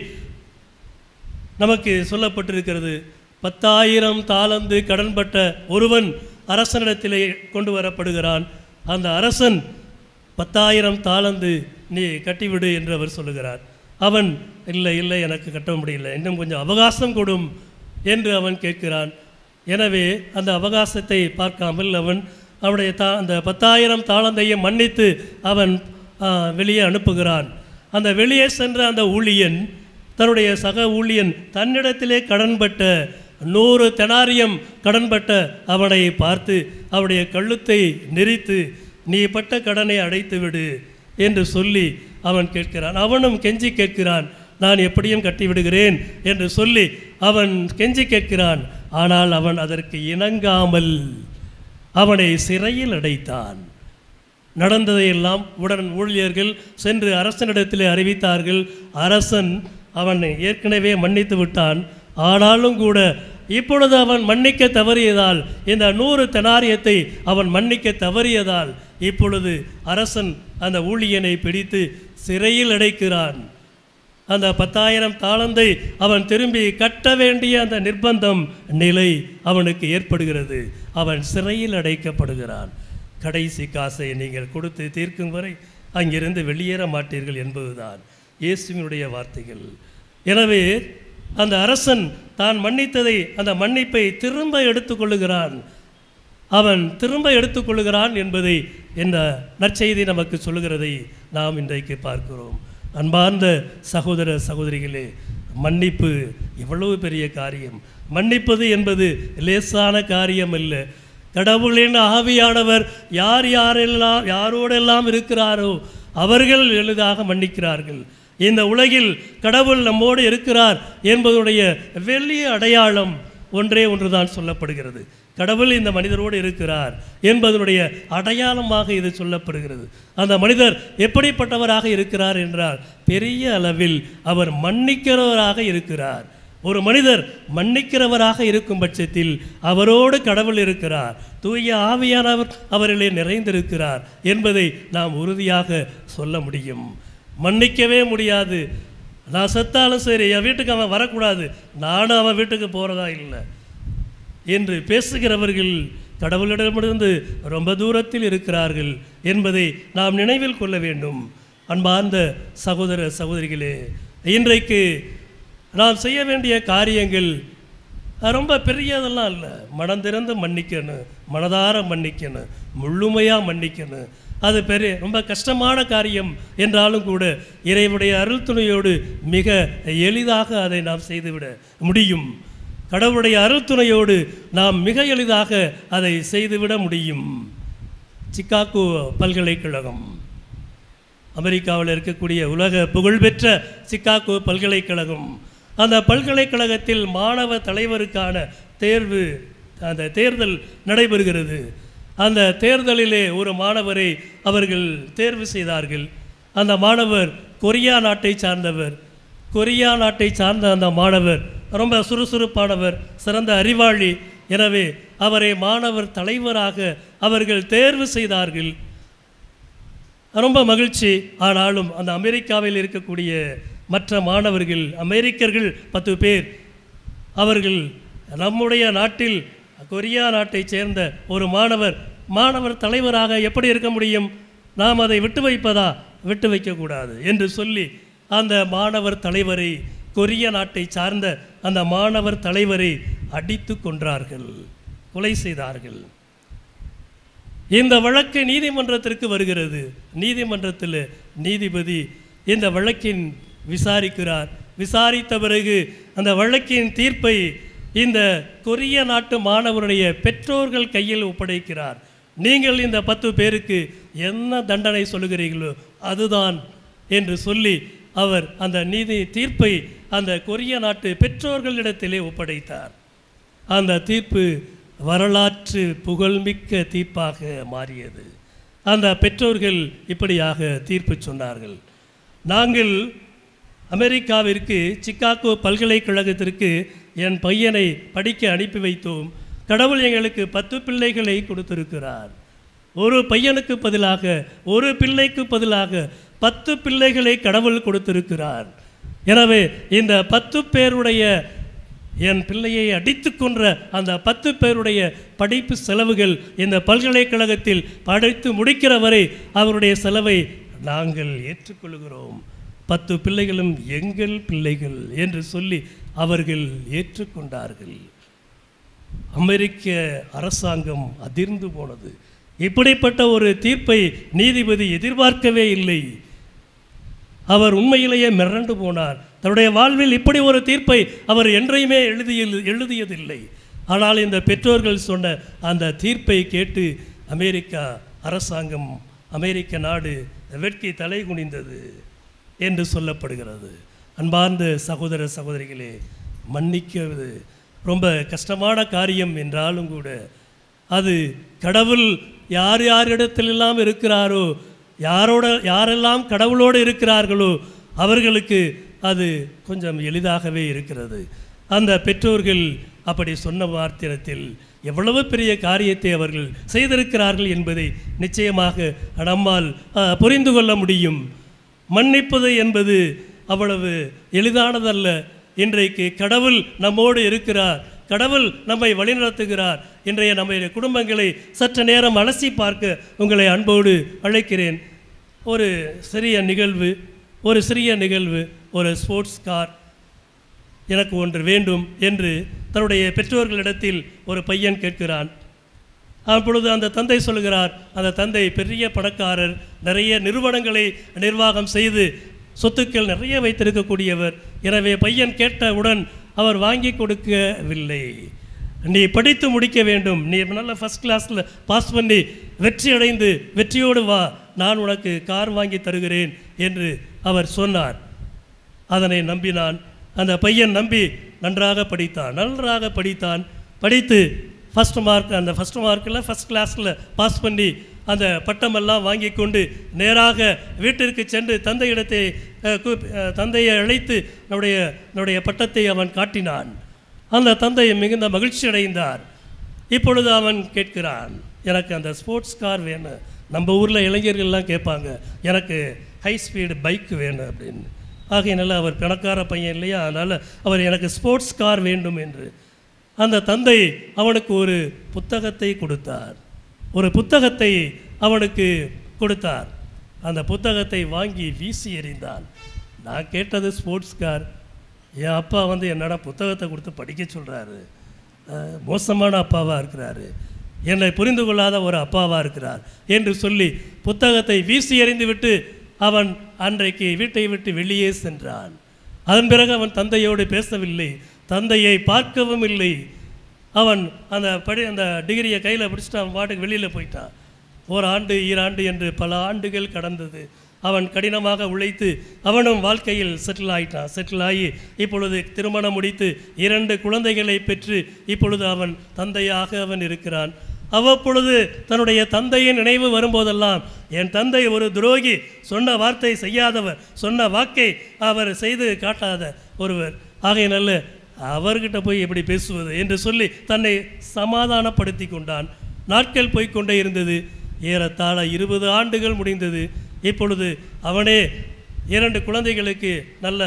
நமக்கு சொல்லப்பட்டிருக்கிறது. 10,000 தாலந்து கடன்பட்ட ஒருவன் அரசனிடத்திலே கொண்டு வரப்படுகிறான். அந்த அரசன் 10,000 தாலந்து நீ கட்டிவிடு என்று அவர் சொல்லுகிறார். அவன் இல்லை எனக்கு கட்ட முடியல, இன்னும் கொஞ்சம் அவகாசம் கொடும் என்று அவன் கேட்கிறான். எனவே அந்த அவகாசத்தை பார்க்காமல் அவன் அவனுடைய அந்த 10,000 தாளந்தையும் மன்னித்து அவன் வெளியே அனுப்புகிறான். அந்த வெளியே சென்ற அந்த ஊழியன், தன்னுடைய சக ஊழியன் தன்னிடத்திலே கடன்பட்ட 100 தெனாரியம் கடன்பட்ட அவனை பார்த்து அவனுடைய கழுத்தை நெரித்து, நீ பட்ட கடனை அடைத்து விடு என்று சொல்லி அவன் கேட்கிறான். அவனும் கெஞ்சி கேட்கிறான், நான் எப்படியும் கட்டிவிடுகிறேன் என்று சொல்லி அவன் கெஞ்சி கேட்கிறான். ஆனால் அவன் அதற்கு இணங்காமல் அவனை சிறையில் அடைத்தான். நடந்ததையெல்லாம் உடன் ஊழியர்கள் சென்று அரசனிடத்திலே அறிவித்தார்கள். அரசன் அவனை ஏற்கனவே மன்னித்து விட்டான். ஆனாலும் கூட இப்பொழுது அவன் மன்னிக்க தவறியதால், இந்த 100 தெனாரியத்தை அவன் மன்னிக்க தவறியதால் இப்பொழுது அரசன் அந்த ஊழியனை பிடித்து சிறையில் அடைக்கிறான். அந்த 10,000 தாளந்தை அவன் திரும்பி கட்ட வேண்டிய அந்த நிர்பந்தம் நிலை அவனுக்கு ஏற்படுகிறது. அவன் சிறையில் அடைக்கப்படுகிறான். கடைசி காசை நீங்கள் கொடுத்து தீர்க்கும் வரை அங்கிருந்து வெளியேற மாட்டீர்கள் என்பதுதான் இயேசுவினுடைய வார்த்தைகள். எனவே அந்த அரசன் தான் மன்னித்ததை, அந்த மன்னிப்பை திரும்ப எடுத்துக்கொள்ளுகிறான். அவன் திரும்ப எடுத்துக்கொள்ளுகிறான் என்பதை இந்த நற்செய்தி நமக்கு சொல்லுகிறதை நாம் இன்றைக்கு பார்க்கிறோம். அன்பார்ந்த சகோதர சகோதரிகளே, மன்னிப்பு இவ்வளவு பெரிய காரியம். மன்னிப்பது என்பது லேசான காரியம் அல்ல. கடவுளின் ஆவியானவர் யாரோடெல்லாம் இருக்கிறாரோ அவர்கள் எளிதாக மன்னிக்கிறார்கள். இந்த உலகில் கடவுள் நம்மோடு இருக்கிறார் என்பதுடைய வெளிய அடையாளம் ஒன்றுதான் சொல்லப்படுகிறது. கடவுள் இந்த மனிதரோடு இருக்கிறார் என்பதனுடைய அடையாளமாக இது சொல்லப்படுகிறது. அந்த மனிதர் எப்படிப்பட்டவராக இருக்கிறார் என்றால், பெரிய அளவில் அவர் மன்னிக்கிறவராக இருக்கிறார். ஒரு மனிதர் மன்னிக்கிறவராக இருக்கும் பட்சத்தில் அவரோடு கடவுள் இருக்கிறார், தூய ஆவியானவர் அவரிலே நிறைந்திருக்கிறார் என்பதை நாம் உறுதியாக சொல்ல முடியும். மன்னிக்கவே முடியாது, நான் செத்தாலும் சரி என் வீட்டுக்கு அவன் வரக்கூடாது, நானும் அவன் வீட்டுக்கு போகிறதா இல்லை என்று பேசுகிறவர்கள் கடவுளிடமிருந்து ரொம்ப தூரத்தில் இருக்கிறார்கள் என்பதை நாம் நினைவில் கொள்ள வேண்டும். அன்பார்ந்த சகோதர சகோதரிகளே, இன்றைக்கு நாம் செய்ய வேண்டிய காரியங்கள் ரொம்ப பெரியதெல்லாம் இல்லை. மனம் திறந்து மன்னிக்கணும், மனதார மன்னிக்கணும், முழுமையாக மன்னிக்கணும். அது ரொம்ப கஷ்டமான காரியம் என்றாலும் கூட இறைவனுடைய அருள் துணையோடு மிக எளிதாக அதை நாம் செய்துவிட முடியும். கடவுளுடைய அருள் துணையோடு நாம் மிக எளிதாக அதை செய்துவிட முடியும். சிக்காகோ பல்கலைக்கழகம், அமெரிக்காவில் இருக்கக்கூடிய உலக புகழ்பெற்ற சிக்காகோ பல்கலைக்கழகம், அந்த பல்கலைக்கழகத்தில் மாணவ தலைவருக்கான அந்த தேர்தல் நடைபெறுகிறது. அந்த தேர்தலிலே ஒரு மாணவரை அவர்கள் தேர்வு செய்தார்கள். அந்த மாணவர் கொரியா நாட்டை சார்ந்தவர். கொரியா நாட்டை சார்ந்த அந்த மாணவர் ரொம்ப சுறுசுறுப்பானவர், சிறந்த அறிவாளி. எனவே அவரை மாணவர் தலைவராக அவர்கள் தேர்வு செய்தார்கள். ரொம்ப மகிழ்ச்சி. ஆனாலும் அந்த அமெரிக்காவில் இருக்கக்கூடிய மற்ற மாணவர்கள், அமெரிக்கர்கள் 10 பேர், அவர்கள் நம்முடைய நாட்டில் கொரியா நாட்டை சேர்ந்த ஒரு மாணவர் தலைவராக எப்படி இருக்க முடியும், நாம் அதை விட்டு வைப்பதா, விட்டு வைக்கக்கூடாது என்று சொல்லி அந்த மாணவர் தலைவரை, கொரிய நாட்டை சார்ந்த அந்த மாணவர் தலைவரை அடித்து கொன்றார்கள், கொலை செய்தார்கள். இந்த வழக்கு நீதிமன்றத்திற்கு வருகிறது. நீதிமன்றத்தில் நீதிபதி இந்த வழக்கின் விசாரிக்கிறார். விசாரித்த பிறகு அந்த வழக்கின் தீர்ப்பை இந்த கொரிய நாட்டு மாணவருடைய பெற்றோர்கள் கையில் ஒப்படைக்கிறார். நீங்கள் இந்த 10 பேருக்கு என்ன தண்டனை சொல்லுகிறீர்களோ அதுதான் என்று சொல்லி அவர் அந்த நீதி தீர்ப்பை அந்த கொரிய நாட்டு பெற்றோர்களிடத்திலே ஒப்படைத்தார். அந்த தீர்ப்பு வரலாற்று புகழ்மிக்க தீர்ப்பாக மாறியது. அந்த பெற்றோர்கள் இப்படியாக தீர்ப்பு சொன்னார்கள்: நாங்கள் அமெரிக்காவிற்கு சிக்காகோ பல்கலைக்கழகத்திற்கு என் பையனை படிக்க அனுப்பி வைத்தோம். கடவுள் எங்களுக்கு 10 பிள்ளைகளை கொடுத்திருக்கிறார். ஒரு பையனுக்கு பதிலாக, ஒரு பிள்ளைக்கு பதிலாக 10 பிள்ளைகளை கடவுள் கொடுத்திருக்கிறார். எனவே இந்த 10 பேருடைய, என் பிள்ளையை அடித்து கொன்ற அந்த 10 பேருடைய படிப்பு செலவுகள் இந்த பல்கலைக்கழகத்தில் படித்து முடிக்கிற வரை அவருடைய செலவை நாங்கள் ஏற்றுக்கொள்கிறோம். 10 பிள்ளைகளும் எங்கள் பிள்ளைகள் என்று சொல்லி அவர்கள் ஏற்றுக்கொண்டார்கள். அமெரிக்க அரசாங்கம் அதிர்ந்து போனது. இப்படிப்பட்ட ஒரு தீர்ப்பை நீதிபதி எதிர்பார்க்கவே இல்லை. அவர் உண்மையிலேயே மிரண்டு போனார். தன்னுடைய வாழ்வில் இப்படி ஒரு தீர்ப்பை அவர் என்றையுமே எழுதியதில்லை. ஆனால் இந்த பெற்றோர்கள் சொன்ன அந்த தீர்ப்பை கேட்டு அமெரிக்கா அரசாங்கம், அமெரிக்க நாடு வெட்கி தலை குனிந்தது என்று சொல்லப்படுகிறது. அன்பார்ந்த சகோதர சகோதரிகளே, மன்னிக்கிறது ரொம்ப கஷ்டமான காரியம் என்றாலும் கூட அது கடவுள் யார் யாரிடத்திலெல்லாம் இருக்கிறாரோ, யாரெல்லாம் கடவுளோடு இருக்கிறார்களோ அவர்களுக்கு அது கொஞ்சம் எளிதாகவே இருக்கிறது. அந்த பெற்றோர்கள் அப்படி சொன்ன வார்த்தையில் எவ்வளவு பெரிய காரியத்தை அவர்கள் செய்திருக்கிறார்கள் என்பதை நிச்சயமாக நம்மால் புரிந்து கொள்ள முடியும். மன்னிப்பது என்பது அவ்வளவு எளிதானதல்ல. இன்றைக்கு கடவுள் நம்மோடு இருக்கிறார், கடவுள் நம்மை வழிநடத்துகிறார். இன்றைய நம்முடைய குடும்பங்களை சற்று நேரம் அலசி பார்க்க உங்களை அன்போடு அழைக்கிறேன். ஒரு சிறிய நிகழ்வு, ஒரு ஸ்போர்ட்ஸ் கார் எனக்கு ஒன்று வேண்டும் என்று தன்னுடைய பெற்றோர்களிடத்தில் ஒரு பையன் கேட்கிறான். அப்பொழுது அந்த தந்தை சொல்கிறார், அந்த தந்தை பெரிய பணக்காரர், நிறைய நிறுவனங்களை நிர்வாகம் செய்து சொத்துக்கள் நிறைய வைத்திருக்கக்கூடியவர். எனவே பையன் கேட்டவுடன் அவர் வாங்கி கொடுக்கவில்லை. நீ படித்து முடிக்க வேண்டும், நீ நல்ல ஃபஸ்ட் கிளாஸில் பாஸ் பண்ணி வெற்றி அடைந்து வெற்றியோடு வா, நான் உனக்கு கார் வாங்கி தருகிறேன் என்று அவர் சொன்னார். அதனை நம்பினான். அந்த பையன் நம்பி நன்றாக படித்தான். படித்து ஃபஸ்ட் மார்க்கில் ஃபஸ்ட் கிளாஸில் பாஸ் பண்ணி அந்த பட்டமெல்லாம் வாங்கி கொண்டு நேராக வீட்டிற்கு சென்று தந்தையை அழைத்து நம்முடைய பட்டத்தை அவன் காட்டினான். அந்த தந்தை மிகுந்த மகிழ்ச்சி அடைந்தார். இப்பொழுது அவன் கேட்கிறான், எனக்கு அந்த ஸ்போர்ட்ஸ் கார் வேணும். நம்ம ஊரில் இளைஞர்கள்லாம் கேட்பாங்க, எனக்கு ஹை ஸ்பீடு பைக் வேணும் அப்படின்னு. ஆகையினால அவர் பணக்கார பையன் இல்லையா, அதனால் அவர் எனக்கு ஸ்போர்ட்ஸ் கார் வேண்டும் என்று அந்த தந்தை அவனுக்கு ஒரு புத்தகத்தை கொடுத்தார். ஒரு புத்தகத்தை அவனுக்கு கொடுத்தார். அந்த புத்தகத்தை வாங்கி வீசி எறிந்தான். நான் கேட்டது ஸ்போர்ட்ஸ் கார், என் அப்பா என்னடா புத்தகத்தை கொடுத்து படிக்க சொல்கிறாரு, மோசமான அப்பாவாக இருக்கிறாரு, என்னை புரிந்து கொள்ளாத ஒரு அப்பாவாக இருக்கிறார் என்று சொல்லி புத்தகத்தை வீசி எறிந்து விட்டு அவன் அன்றைக்கு வீட்டை விட்டு வெளியே சென்றான். அதன் பிறகு அவன் தந்தையோடு பேசவில்லை, தந்தையை பார்க்கவும் இல்லை. அவன் அந்த டிகிரியை கையில் பிடிச்சிட்டு அவன் பாட்டுக்கு வெளியில் போயிட்டான். 1 ஆண்டு 2 ஆண்டு என்று பல ஆண்டுகள் கடந்தது. அவன் கடினமாக உழைத்து அவனும் வாழ்க்கையில் செட்டில் ஆகி இப்பொழுது திருமணம் முடித்து 2 குழந்தைகளை பெற்று இப்பொழுது அவன் தந்தையாக அவன் இருக்கிறான். அவ்வப்பொழுது தன்னுடைய தந்தையின் நினைவு வரும்போதெல்லாம், என் தந்தை ஒரு துரோகி, சொன்ன வார்த்தை செய்யாதவர், சொன்ன வாக்கை அவர் செய்து காட்டாத ஒருவர், ஆகையினால அவர்கிட்ட போய் எப்படி பேசுவது என்று சொல்லி தன்னை சமாதானப்படுத்தி கொண்டான். நாட்கள் போய்கொண்டே இருந்தது. ஏறத்தாழ 20 ஆண்டுகள் முடிந்தது. இப்பொழுது அவனே 2 குழந்தைகளுக்கு நல்ல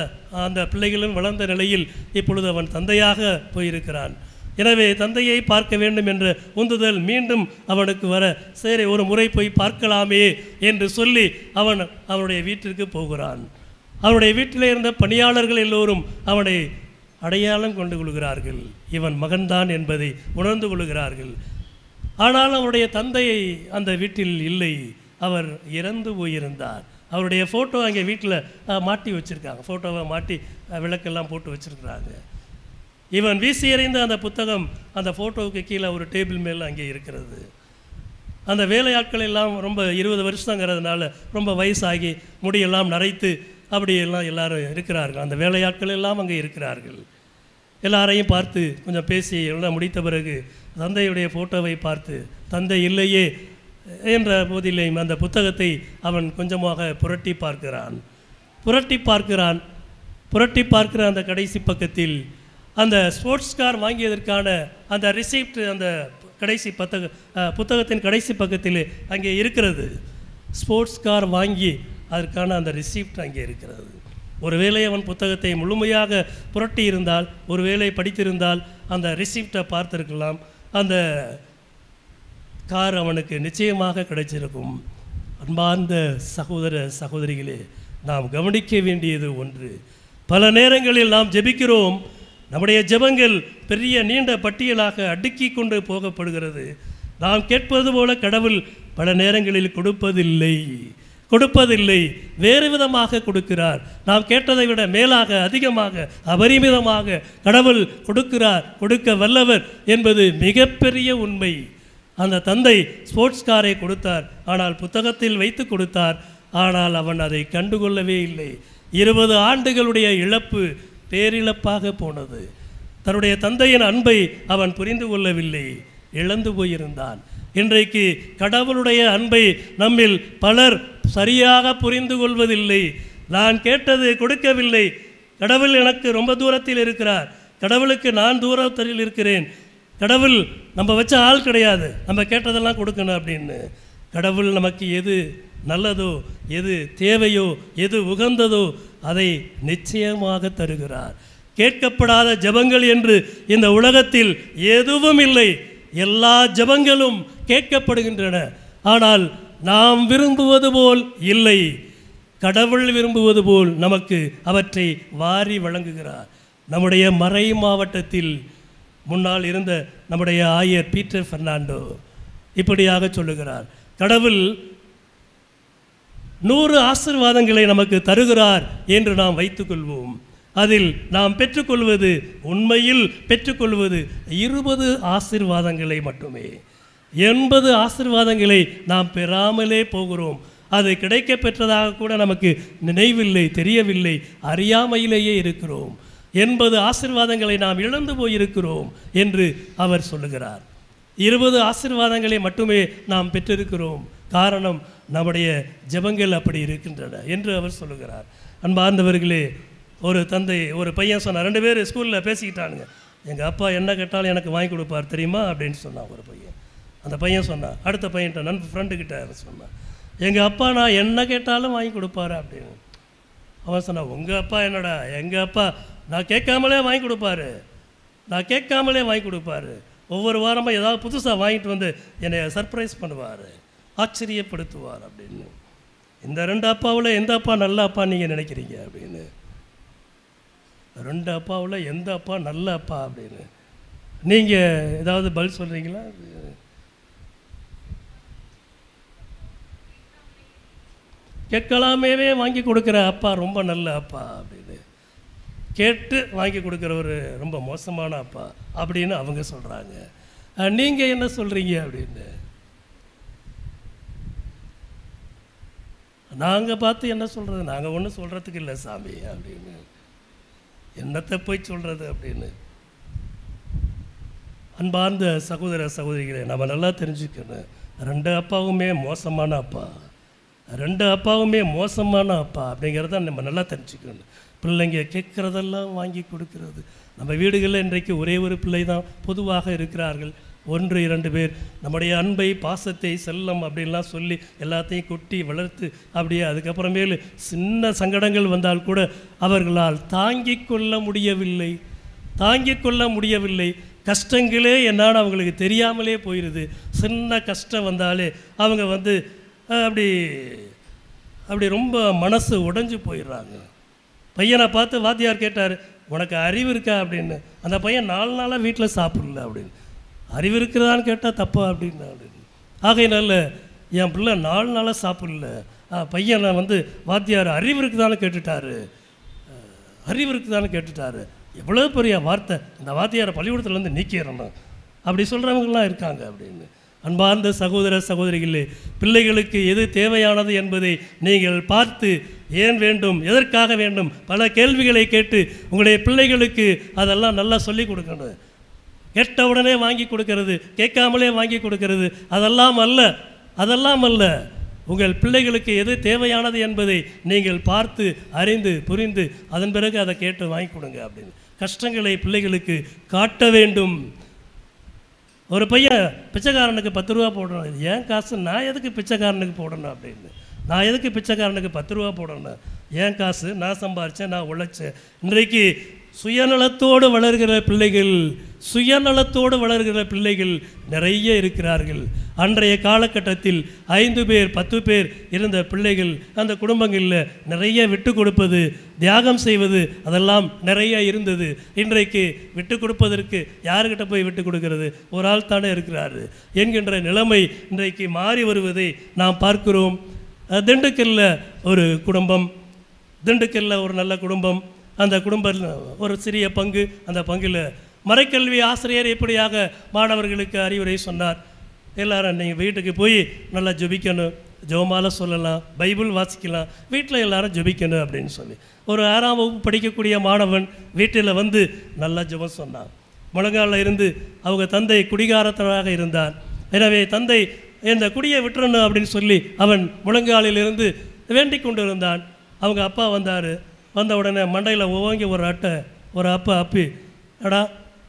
அந்த பிள்ளைகளும் வளர்ந்த நிலையில் இப்பொழுது அவன் தந்தையாக போயிருக்கிறான். எனவே தந்தையை பார்க்க வேண்டும் என்ற உந்துதல் மீண்டும் அவனுக்கு வர, சரி ஒரு முறை போய் பார்க்கலாமே என்று சொல்லி அவனுடைய வீட்டிற்கு போகிறான். அவனுடைய வீட்டில் இருந்த பணியாளர்கள் எல்லோரும் அவனை அடையாளம் கொண்டு கொள்கிறார்கள், இவன் மகன்தான் என்பதை உணர்ந்து கொள்கிறார்கள். ஆனால் அவருடைய தந்தையை அந்த வீட்டில் இல்லை, அவர் இறந்து போயிருந்தார். அவருடைய ஃபோட்டோ அங்கே வீட்டில் மாட்டி வச்சுருக்காங்க, ஃபோட்டோவை மாட்டி விளக்கெல்லாம் போட்டு வச்சுருக்குறாங்க. இவன் வீசி எறிந்த அந்த புத்தகம் அந்த ஃபோட்டோவுக்கு கீழே ஒரு டேபிள் மேலே அங்கே இருக்கிறது. அந்த வேலையாட்கள் எல்லாம் ரொம்ப 20 வருஷங்கிறதுனால ரொம்ப வயசாகி முடியெல்லாம் நரைத்து அப்படியெல்லாம் எல்லாரும் இருக்கிறார்கள். அந்த வேலையாட்கள் எல்லாம் அங்கே இருக்கிறார்கள். எல்லாரையும் பார்த்து கொஞ்சம் பேசி எல்லாம் முடித்த பிறகு தந்தையுடைய ஃபோட்டோவை பார்த்து, தந்தை இல்லையே என்ற போதிலையும் அந்த புத்தகத்தை அவன் கொஞ்சமாக புரட்டி பார்க்கிற அந்த கடைசி பக்கத்தில் அந்த ஸ்போர்ட்ஸ் கார் வாங்கியதற்கான அந்த ரிசிப்ட் அந்த கடைசி புத்தகத்தின் கடைசி பக்கத்தில் அங்கே இருக்கிறது. ஸ்போர்ட்ஸ் கார் வாங்கி அதற்கான அந்த ரிசிப்ட் அங்கே இருக்கிறது. ஒருவேளை அவன் புத்தகத்தை முழுமையாக புரட்டி இருந்தால், ஒருவேளை படித்திருந்தால் அந்த ரிசிப்டை பார்த்திருக்கலாம், அந்த கார் அவனுக்கு நிச்சயமாக கிடைச்சிருக்கும். அன்பார்ந்த சகோதர சகோதரிகளே, நாம் கவனிக்க வேண்டியது ஒன்று, பல நேரங்களில் நாம் ஜெபிக்கிறோம், நம்முடைய ஜெபங்கள் பெரிய நீண்ட பட்டியலாக அடுக்கி கொண்டு போகப்படுகிறது. நாம் கேட்பது போல கடவுள் பல நேரங்களில் கொடுப்பதில்லை, வேறு விதமாக கொடுக்கிறார். நாம் கேட்டதை விட மேலாக, அதிகமாக, அபரிமிதமாக கடவுள் கொடுக்க வல்லவர் என்பது மிகப்பெரிய உண்மை. அந்த தந்தை ஸ்போர்ட்ஸ் காரை கொடுத்தார், ஆனால் புத்தகத்தில் வைத்து கொடுத்தார். ஆனால் அவன் அதை கண்டுகொள்ளவே இல்லை. 20 ஆண்டுகளுடைய இழப்பு பேரிழப்பாக போனது. தன்னுடைய தந்தையின் அன்பை அவன் புரிந்து கொள்ளவில்லை, இழந்து போயிருந்தான். இன்றைக்கு கடவுளுடைய அன்பை நம்மில் பலர் சரியாக புரிந்து கொள்வதில்லை. நான் கேட்டது கொடுக்கவில்லை, கடவுள் எனக்கு ரொம்ப தூரத்தில் இருக்கிறார், கடவுளுக்கு நான் தூரத்தில் இருக்கிறேன், கடவுள் நம்ம வச்ச ஆள் கிடையாது, நம்ம கேட்டதெல்லாம் கொடுக்கணும் அப்படின்னு. கடவுள் நமக்கு எது நல்லதோ, எது தேவையோ, எது உகந்ததோ அதை நிச்சயமாக தருகிறார். கேட்கப்படாத ஜெபங்கள் என்று இந்த உலகத்தில் எதுவும் இல்லை. எல்லா ஜெபங்களும் கேட்கப்படுகின்றன. ஆனால் நாம் விரும்புவது போல் இல்லை, கடவுள் விரும்புவது போல் நமக்கு அவற்றை வாரி வழங்குகிறார். நம்முடைய மறை மாவட்டத்தில் முன்னால் இருந்த நம்முடைய ஆயர் பீட்டர் பெர்னாண்டோ இப்படியாக சொல்லுகிறார், கடவுள் 100 ஆசீர்வாதங்களை நமக்கு தருகிறார் என்று நாம் வைத்துக்கொள்வோம். அதில் நாம் பெற்றுக்கொள்வது, உண்மையில் பெற்றுக்கொள்வது 20 ஆசீர்வாதங்களை மட்டுமே. 80 ஆசீர்வாதங்களை நாம் பெறாமலே போகிறோம். அது கிடைக்க பெற்றதாக கூட நமக்கு நினைவில்லை, தெரியவில்லை, அறியாமையிலேயே இருக்கிறோம். 80 ஆசீர்வாதங்களை நாம் இழந்து போயிருக்கிறோம் என்று அவர் சொல்லுகிறார். 20 ஆசீர்வாதங்களை மட்டுமே நாம் பெற்றிருக்கிறோம். காரணம் நம்முடைய ஜெபங்கள் அப்படி இருக்கின்றன என்று அவர் சொல்லுகிறார். அன்பார்ந்தவர்களே, ஒரு தந்தை ஒரு பையன் சொன்னார், 2 பேர் ஸ்கூலில் பேசிக்கிட்டானுங்க. எங்கள் அப்பா என்ன கேட்டாலும் எனக்கு வாங்கி கொடுப்பார் தெரியுமா அப்படின்னு சொன்னான் ஒரு பையன். அந்த பையன் சொன்னான், அடுத்த பையன்கிட்ட ஃப்ரெண்டுக்கிட்ட சொன்னான், எங்கள் அப்பா நான் என்ன கேட்டாலும் வாங்கி கொடுப்பாரு அப்படின்னு. அவன் சொன்னான், உங்கள் அப்பா என்னடா, எங்கள் அப்பா நான் கேட்காமலே வாங்கி கொடுப்பாரு, நான் கேட்காமலே வாங்கி கொடுப்பாரு. ஒவ்வொரு வாரமாக ஏதாவது புதுசாக வாங்கிட்டு வந்து என்னை சர்ப்ரைஸ் பண்ணுவார், ஆச்சரியப்படுத்துவார் அப்படின்னு. இந்த 2 அப்பாவில் எந்த அப்பா நல்ல அப்பா நீங்கள் நினைக்கிறீங்க அப்படின்னு. 2 அப்பாவில் எந்த அப்பா நல்ல அப்பா அப்படின்னு நீங்கள் ஏதாவது பதில் சொல்கிறீங்களா? கேட்கலாமேவே வாங்கி கொடுக்குற அப்பா ரொம்ப நல்ல அப்பா அப்படின்னு, கேட்டு வாங்கி கொடுக்குறவர் ரொம்ப மோசமான அப்பா அப்படின்னு அவங்க சொல்கிறாங்க. நீங்கள் என்ன சொல்கிறீங்க அப்படின்னு. நாங்கள் பார்த்து என்ன சொல்கிறது, நாங்கள் ஒன்றும் சொல்கிறதுக்கு இல்லை சாமி அப்படின்னு, என்னத்தை போய் சொல்கிறது அப்படின்னு. அன்பார்ந்த சகோதர சகோதரிகளை நம்ம நல்லா தெரிஞ்சுக்கணும், 2 அப்பாவுமே மோசமான அப்பா, 2 அப்பாவுமே மோசமான அப்பா அப்படிங்கிறத நம்ம நல்லா தெரிஞ்சுக்கணும். பிள்ளைங்க கேட்குறதெல்லாம் வாங்கி கொடுக்கறது. நம்ம வீடுகளில் இன்றைக்கு ஒரே ஒரு பிள்ளை தான் பொதுவாக இருக்கிறார்கள், 1-2 பேர் நம்முடைய அன்பை பாசத்தை செல்லம் அப்படின்லாம் சொல்லி எல்லாத்தையும் கொட்டி வளர்த்து அப்படியே அதுக்கப்புறமேலு சின்ன சங்கடங்கள் வந்தால் கூட அவர்களால் தாங்கிக் கொள்ள முடியவில்லை. கஷ்டங்களே என்னான்னு அவங்களுக்கு தெரியாமலே போயிடுது. சின்ன கஷ்டம் வந்தாலே அவங்க அப்படி ரொம்ப மனசு உடைஞ்சு போயிடுறாங்க. பையனை பார்த்து வாத்தியார் கேட்டார், உனக்கு அறிவு இருக்கா அப்படின்னு. அந்த பையன் 4 நாளாக வீட்டில் சாப்பிடல அப்படின்னு. அறிவு இருக்கிறதான்னு கேட்டால் தப்பா அப்படின்னு. ஆகையினால என் பிள்ளை 4 நாளாக சாப்பிடல. பையனை வாத்தியார் அறிவு இருக்குதான்னு கேட்டுட்டாரு. எவ்வளோ பெரிய வார்த்தை, இந்த வாத்தியாரை பள்ளிக்கூடத்துலேருந்து நீக்கிடணும் அப்படி சொல்கிறவங்களாம் இருக்காங்க அப்படின்னு. அன்பார்ந்த சகோதர சகோதரிகளே, பிள்ளைகளுக்கு எது தேவையானது என்பதை நீங்கள் பார்த்து ஏன் வேண்டும், எதற்காக வேண்டும், பல கேள்விகளை கேட்டு உங்களுடைய பிள்ளைகளுக்கு அதெல்லாம் நல்லா சொல்லி கொடுக்கணும். கேட்ட உடனே வாங்கி கொடுக்கறது, கேட்காமலே வாங்கி கொடுக்கறது அதெல்லாம் அல்ல. உங்கள் பிள்ளைகளுக்கு எது தேவையானது என்பதை நீங்கள் பார்த்து அறிந்து புரிந்து அதன் பிறகு அதை கேட்டு வாங்கி கொடுங்க அப்படின்னு. கஷ்டங்களை பிள்ளைகளுக்கு காட்ட வேண்டும். ஒரு பையன் பிச்சைக்காரனுக்கு 10 ரூபா போடணும், இது ஏன் காசு, நான் எதுக்கு பிச்சைக்காரனுக்கு போடணும் அப்படின்னு. நான் எதுக்கு பிச்சைக்காரனுக்கு 10 ரூபா போடணும், ஏன் காசு, நான் சம்பாரித்தேன், நான் உழைச்சேன். இன்றைக்கு சுயநலத்தோடு வளர்கிற பிள்ளைகள் நிறைய இருக்கிறார்கள். அன்றைய காலகட்டத்தில் 5 பேர் 10 பேர் இருந்த பிள்ளைகள் அந்த குடும்பங்களில் நிறைய விட்டு கொடுப்பது, தியாகம் செய்வது அதெல்லாம் நிறைய இருந்தது. இன்றைக்கு விட்டு கொடுப்பதற்கு யாருக்கிட்ட போய் விட்டு கொடுக்கிறது, ஒரு ஆள் தானே இருக்கிறாரு என்கின்ற நிலைமை இன்றைக்கு மாறி வருவதை நாம் பார்க்கிறோம். திண்டுக்கல்ல ஒரு குடும்பம், திண்டுக்கல்ல ஒரு நல்ல குடும்பம், அந்த குடும்பத்தில் ஒரு சிறிய பங்கு, அந்த பங்கில் மறைக்கல்வி ஆசிரியர் எப்படியாக மாணவர்களுக்கு அறிவுரை சொன்னார். எல்லாரும் நீங்கள் வீட்டுக்கு போய் நல்லா ஜெபிக்கணும், ஜெபமாலை சொல்லலாம், பைபிள் வாசிக்கலாம், வீட்டில் எல்லாரும் ஜெபிக்கணும் அப்படின்னு சொல்லி ஒரு 6ஆம் வகுப்பு படிக்கக்கூடிய மாணவன் வீட்டில் நல்லா ஜெபம் சொன்னான். முழங்காலில் இருந்து அவங்க தந்தை குடிகாரத்தனாக இருந்தார். எனவே தந்தை இந்த குடியை விட்டுறணும் அப்படின்னு சொல்லி அவன் முழங்காலிலிருந்து வேண்டிக் கொண்டு இருந்தான். அவங்க அப்பா வந்தார். வந்த உடனே மண்டையில் ஓங்கி ஒரு அட்டை, ஒரு அப்பி, எடா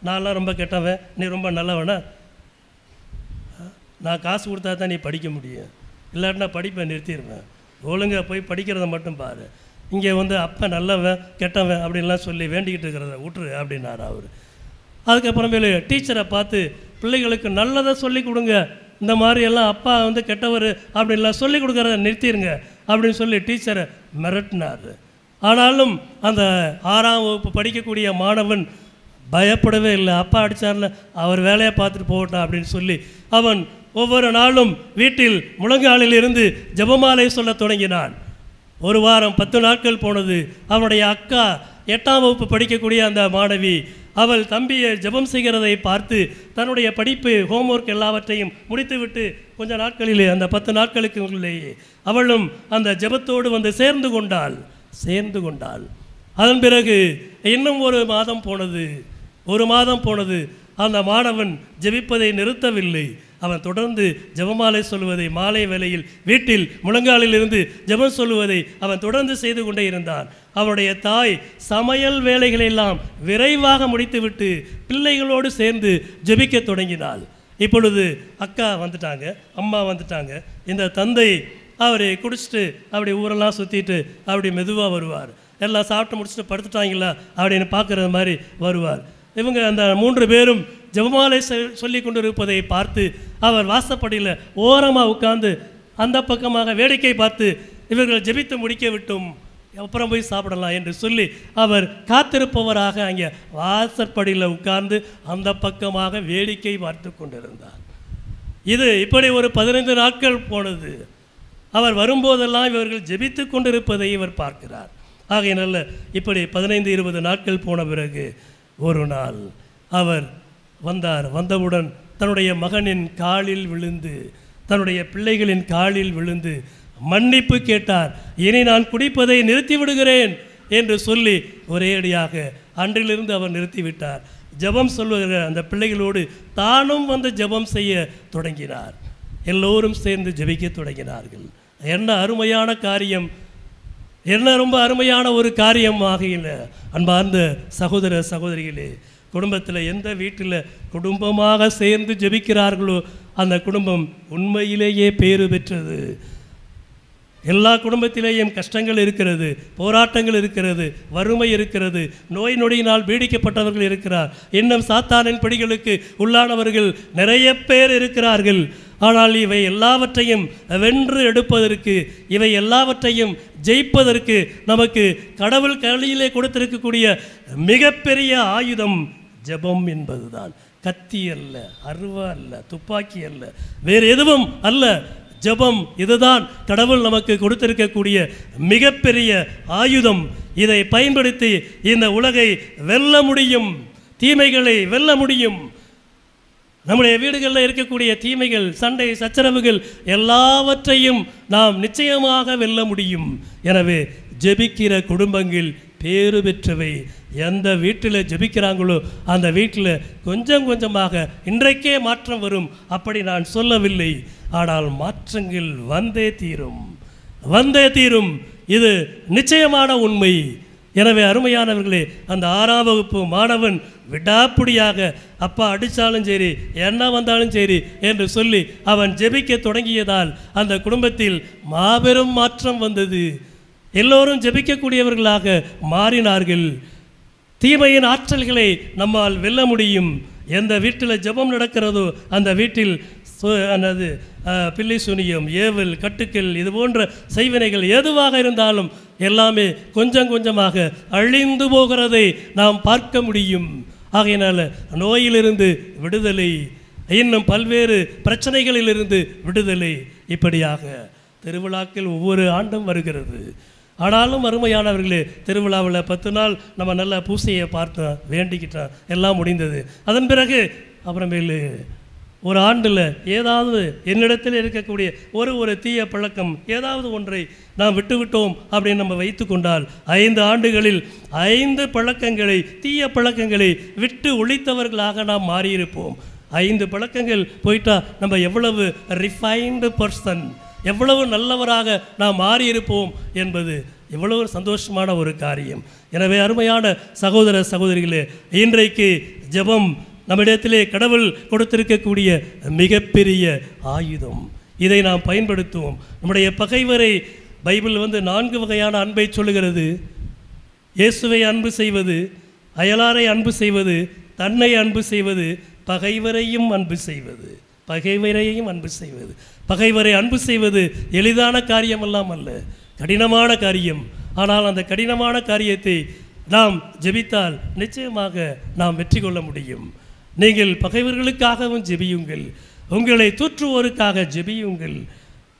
நான்லாம் ரொம்ப கெட்டவன், நீ ரொம்ப நல்லவனா, நான் காசு கொடுத்தா தான் நீ படிக்க முடியும், இல்லாட்டினா படிப்பை நிறுத்திடுவேன், ஒழுங்காக போய் படிக்கிறத மட்டும் பாரு, இங்கே அப்போ நல்லவன் கெட்டவன் அப்படின்லாம் சொல்லி வேண்டிக்கிட்டு இருக்கிறத விட்டுரு அப்படின்னாரு அவர். அதுக்கப்புறமேலு டீச்சரை பார்த்து பிள்ளைகளுக்கு நல்லதை சொல்லி கொடுங்க, இந்த மாதிரியெல்லாம் அப்பா கெட்டவர் அப்படின்லாம் சொல்லி கொடுக்குறத நிறுத்திடுங்க அப்படின்னு சொல்லி டீச்சரை மிரட்டினார். ஆனாலும் அந்த 6ஆம் வகுப்பு படிக்கக்கூடிய மாணவன் பயப்படவே இல்லை. அப்பா அடித்தார்ல, அவர் வேலையை பார்த்துட்டு போகட்டும் அப்படின்னு சொல்லி அவன் ஒவ்வொரு நாளும் வீட்டில் முழங்காலில் இருந்து ஜெபமாலை சொல்ல தொடங்கினான். ஒரு வாரம் 10 நாட்கள் போனது. அவனுடைய அக்கா 8ஆம் வகுப்பு படிக்கக்கூடிய அந்த மாணவி அவள் தம்பியை ஜெபம் செய்கிறதை பார்த்து தன்னுடைய படிப்பு ஹோம்ஒர்க் எல்லாவற்றையும் முடித்துவிட்டு கொஞ்ச நாட்களிலே, அந்த 10 நாட்களுக்கு உள்ளேயே அவளும் அந்த ஜெபத்தோடு சேர்ந்து கொண்டாள். அதன் பிறகு இன்னும் ஒரு மாதம் போனது. அந்த மாணவன் ஜெபிப்பதை நிறுத்தவில்லை. அவன் தொடர்ந்து ஜெபமாலை சொல்லுவதை, மாலை வேளையில் வீட்டில் முழங்காலில் இருந்து ஜெபம் சொல்லுவதை அவன் தொடர்ந்து செய்து கொண்டே இருந்தான். அவனுடைய தாய் சமையல் வேலைகளெல்லாம் விரைவாக முடித்துவிட்டு பிள்ளைகளோடு சேர்ந்து ஜெபிக்க தொடங்கினாள். இப்பொழுது அக்கா வந்துட்டாங்க, அம்மா வந்துட்டாங்க. இந்த தந்தை அவரை குடிச்சிட்டு அப்படி ஊரெல்லாம் சுற்றிட்டு அப்படி மெதுவாக வருவார். எல்லாம் சாப்பிட்டு முடிச்சுட்டு படுத்துட்டாங்களா அப்படின்னு பார்க்குற மாதிரி வருவார். இவங்க அந்த 3 பேரும் ஜெபமாலை சொல்லி கொண்டு இருப்பதை பார்த்து அவர் வாசப்படியில் ஓரமாக உட்கார்ந்து அந்த பக்கமாக வேடிக்கை பார்த்து இவர்கள் ஜெபித்து முடிக்க விட்டும் அப்புறம் போய் சாப்பிடலாம் என்று சொல்லி அவர் காத்திருப்பவராக அங்கே வாசற்படியில் உட்கார்ந்து அந்த பக்கமாக வேடிக்கை பார்த்து கொண்டிருந்தார். இது இப்படி ஒரு 15 நாட்கள் போனது. அவர் வரும்போதெல்லாம் இவர்கள் ஜெபித்து கொண்டிருப்பதை இவர் பார்க்கிறார். ஆகையினால இப்படி 15-20 நாட்கள் போன பிறகு ஒரு நாள் அவர் வந்தார். வந்தவுடன் தன்னுடைய மகனின் காலில் விழுந்து, தன்னுடைய பிள்ளைகளின் காலில் விழுந்து மன்னிப்பு கேட்டார். இனி நான் குடிப்பதை நிறுத்திவிடுகிறேன் என்று சொல்லி ஒரேடியாக அன்றிலிருந்து அவர் நிறுத்திவிட்டார். ஜெபம் சொல்லுகிற அந்த பிள்ளைகளோடு தானும் வந்து ஜெபம் செய்ய தொடங்கினார். எல்லோரும் சேர்ந்து ஜெபிக்க தொடங்கினார்கள். என்ன அருமையான காரியம், என்ன ரொம்ப அருமையான ஒரு காரியமாக இல்லை. அன்பார்ந்த சகோதர சகோதரிகளே, குடும்பத்தில் எந்த வீட்டில் குடும்பமாக சேர்ந்து ஜெபிக்கிறார்களோ அந்த குடும்பம் உண்மையிலேயே பேறு பெற்றது. எல்லா குடும்பத்திலேயும் கஷ்டங்கள் இருக்கிறது, போராட்டங்கள் இருக்கிறது, வறுமை இருக்கிறது, நோய் நொடியினால் பீடிக்கப்பட்டவர்கள் இருக்கிறார், இன்னும் சாத்தானின் பிடிகளுக்கு உள்ளானவர்கள் நிறைய பேர் இருக்கிறார்கள். ஆனால் இவை எல்லாவற்றையும் வென்று எடுப்பதற்கு, இவை எல்லாவற்றையும் ஜெயிப்பதற்கு நமக்கு கடவுள் கையிலே கொடுத்திருக்கக்கூடிய மிகப்பெரிய ஆயுதம் ஜெபம் என்பதுதான். கத்தி அல்ல, அருவா அல்ல, துப்பாக்கி அல்ல, வேறு எதுவும் அல்ல. ஜெபம் இதுதான் கடவுள் நமக்கு கொடுத்திருக்கக்கூடிய மிகப்பெரிய ஆயுதம். இதை பயன்படுத்தி இந்த உலகை வெல்ல முடியும், தீமைகளை வெல்ல முடியும். நம்முடைய வீடுகளில் இருக்கக்கூடிய தீமைகள், சண்டை சச்சரவுகள் எல்லாவற்றையும் நாம் நிச்சயமாக வெல்ல முடியும். எனவே ஜெபிக்கிற குடும்பங்கள் பேறு பெற்றவை. எந்த வீட்டில் ஜெபிக்கிறாங்களோ அந்த வீட்டில் கொஞ்சம் கொஞ்சமாக இன்றைக்கே மாற்றம் வரும், அப்படி நான் சொல்லவில்லை. ஆனால் மாற்றங்கள் வந்தே தீரும், வந்தே தீரும். இது நிச்சயமான உண்மை. எனவே அருமையானவர்களே, அந்த 6ஆம் வகுப்பு மாணவன் விடாப்பிடியாக அப்பா அடித்தாலும் சரி, என்ன வந்தாலும் சரி என்று சொல்லி அவன் ஜெபிக்க தொடங்கியதால் அந்த குடும்பத்தில் மாபெரும் மாற்றம் வந்தது. எல்லோரும் ஜெபிக்கக்கூடியவர்களாக மாறினார்கள். தீமையின் ஆற்றல்களை நம்மால் வெல்ல முடியும். எந்த வீட்டில் ஜெபம் நடக்கிறதோ அந்த வீட்டில் அல்லது பில்லி சுனியம், ஏவல், கட்டுக்கள், இது போன்ற செய்வினைகள் எதுவாக இருந்தாலும் எல்லாமே கொஞ்சம் கொஞ்சமாக அழிந்து போகிறதை நாம் பார்க்க முடியும். ஆகையினால நோயிலிருந்து விடுதலை, இன்னும் பல்வேறு பிரச்சனைகளிலிருந்து விடுதலை, இப்படியாக திருவிழாக்கள் ஒவ்வொரு ஆண்டும் வருகிறது. ஆனாலும் அருமையானவர்களே, திருவிழாவில் 10 நாள் நம்ம நல்லா பூசையை பார்த்தோம், வேண்டிக்கிட்டோம், எல்லாம் முடிந்தது. அதன் பிறகு அப்புறமேலு ஒரு ஆண்டில் ஏதாவது என்னிடத்தில் இருக்கக்கூடிய ஒரு தீய பழக்கம் ஏதாவது ஒன்றை நாம் விட்டுவிட்டோம் அப்படின்னு நம்ம வைத்து கொண்டால் 5 ஆண்டுகளில் 5 பழக்கங்களை, தீய பழக்கங்களை விட்டு ஒழித்தவர்களாக நாம் மாறியிருப்போம். 5 பழக்கங்கள் போயிட்டா நம்ம எவ்வளவு ரிஃபைன்டு பர்சன், எவ்வளவு நல்லவராக நாம் மாறியிருப்போம் என்பது எவ்வளவு சந்தோஷமான ஒரு காரியம். எனவே அருமையான சகோதர சகோதரிகளே, இன்றைக்கு ஜெபம் நம்மிடத்திலே கடவுள் கொடுத்திருக்கக்கூடிய மிகப்பெரிய ஆயுதம். இதை நாம் பயன்படுத்துவோம். நம்முடைய பகைவரை பைபிள் 4 வகையான அன்பை சொல்லுகிறது. இயேசுவை அன்பு செய்வது, அயலாரை அன்பு செய்வது, தன்னை அன்பு செய்வது, பகைவரையும் அன்பு செய்வது. பகைவரையும் அன்பு செய்வது. பகைவரை அன்பு செய்வது எளிதான காரியமெல்லாம் அல்ல, கடினமான காரியம். ஆனால் அந்த கடினமான காரியத்தை நாம் ஜெபித்தால் நிச்சயமாக நாம் வெற்றி கொள்ள முடியும். நீங்கள் பகைவர்களுக்காகவும் ஜெபியுங்கள், உங்களை தூற்றுவோருக்காக ஜெபியுங்கள்.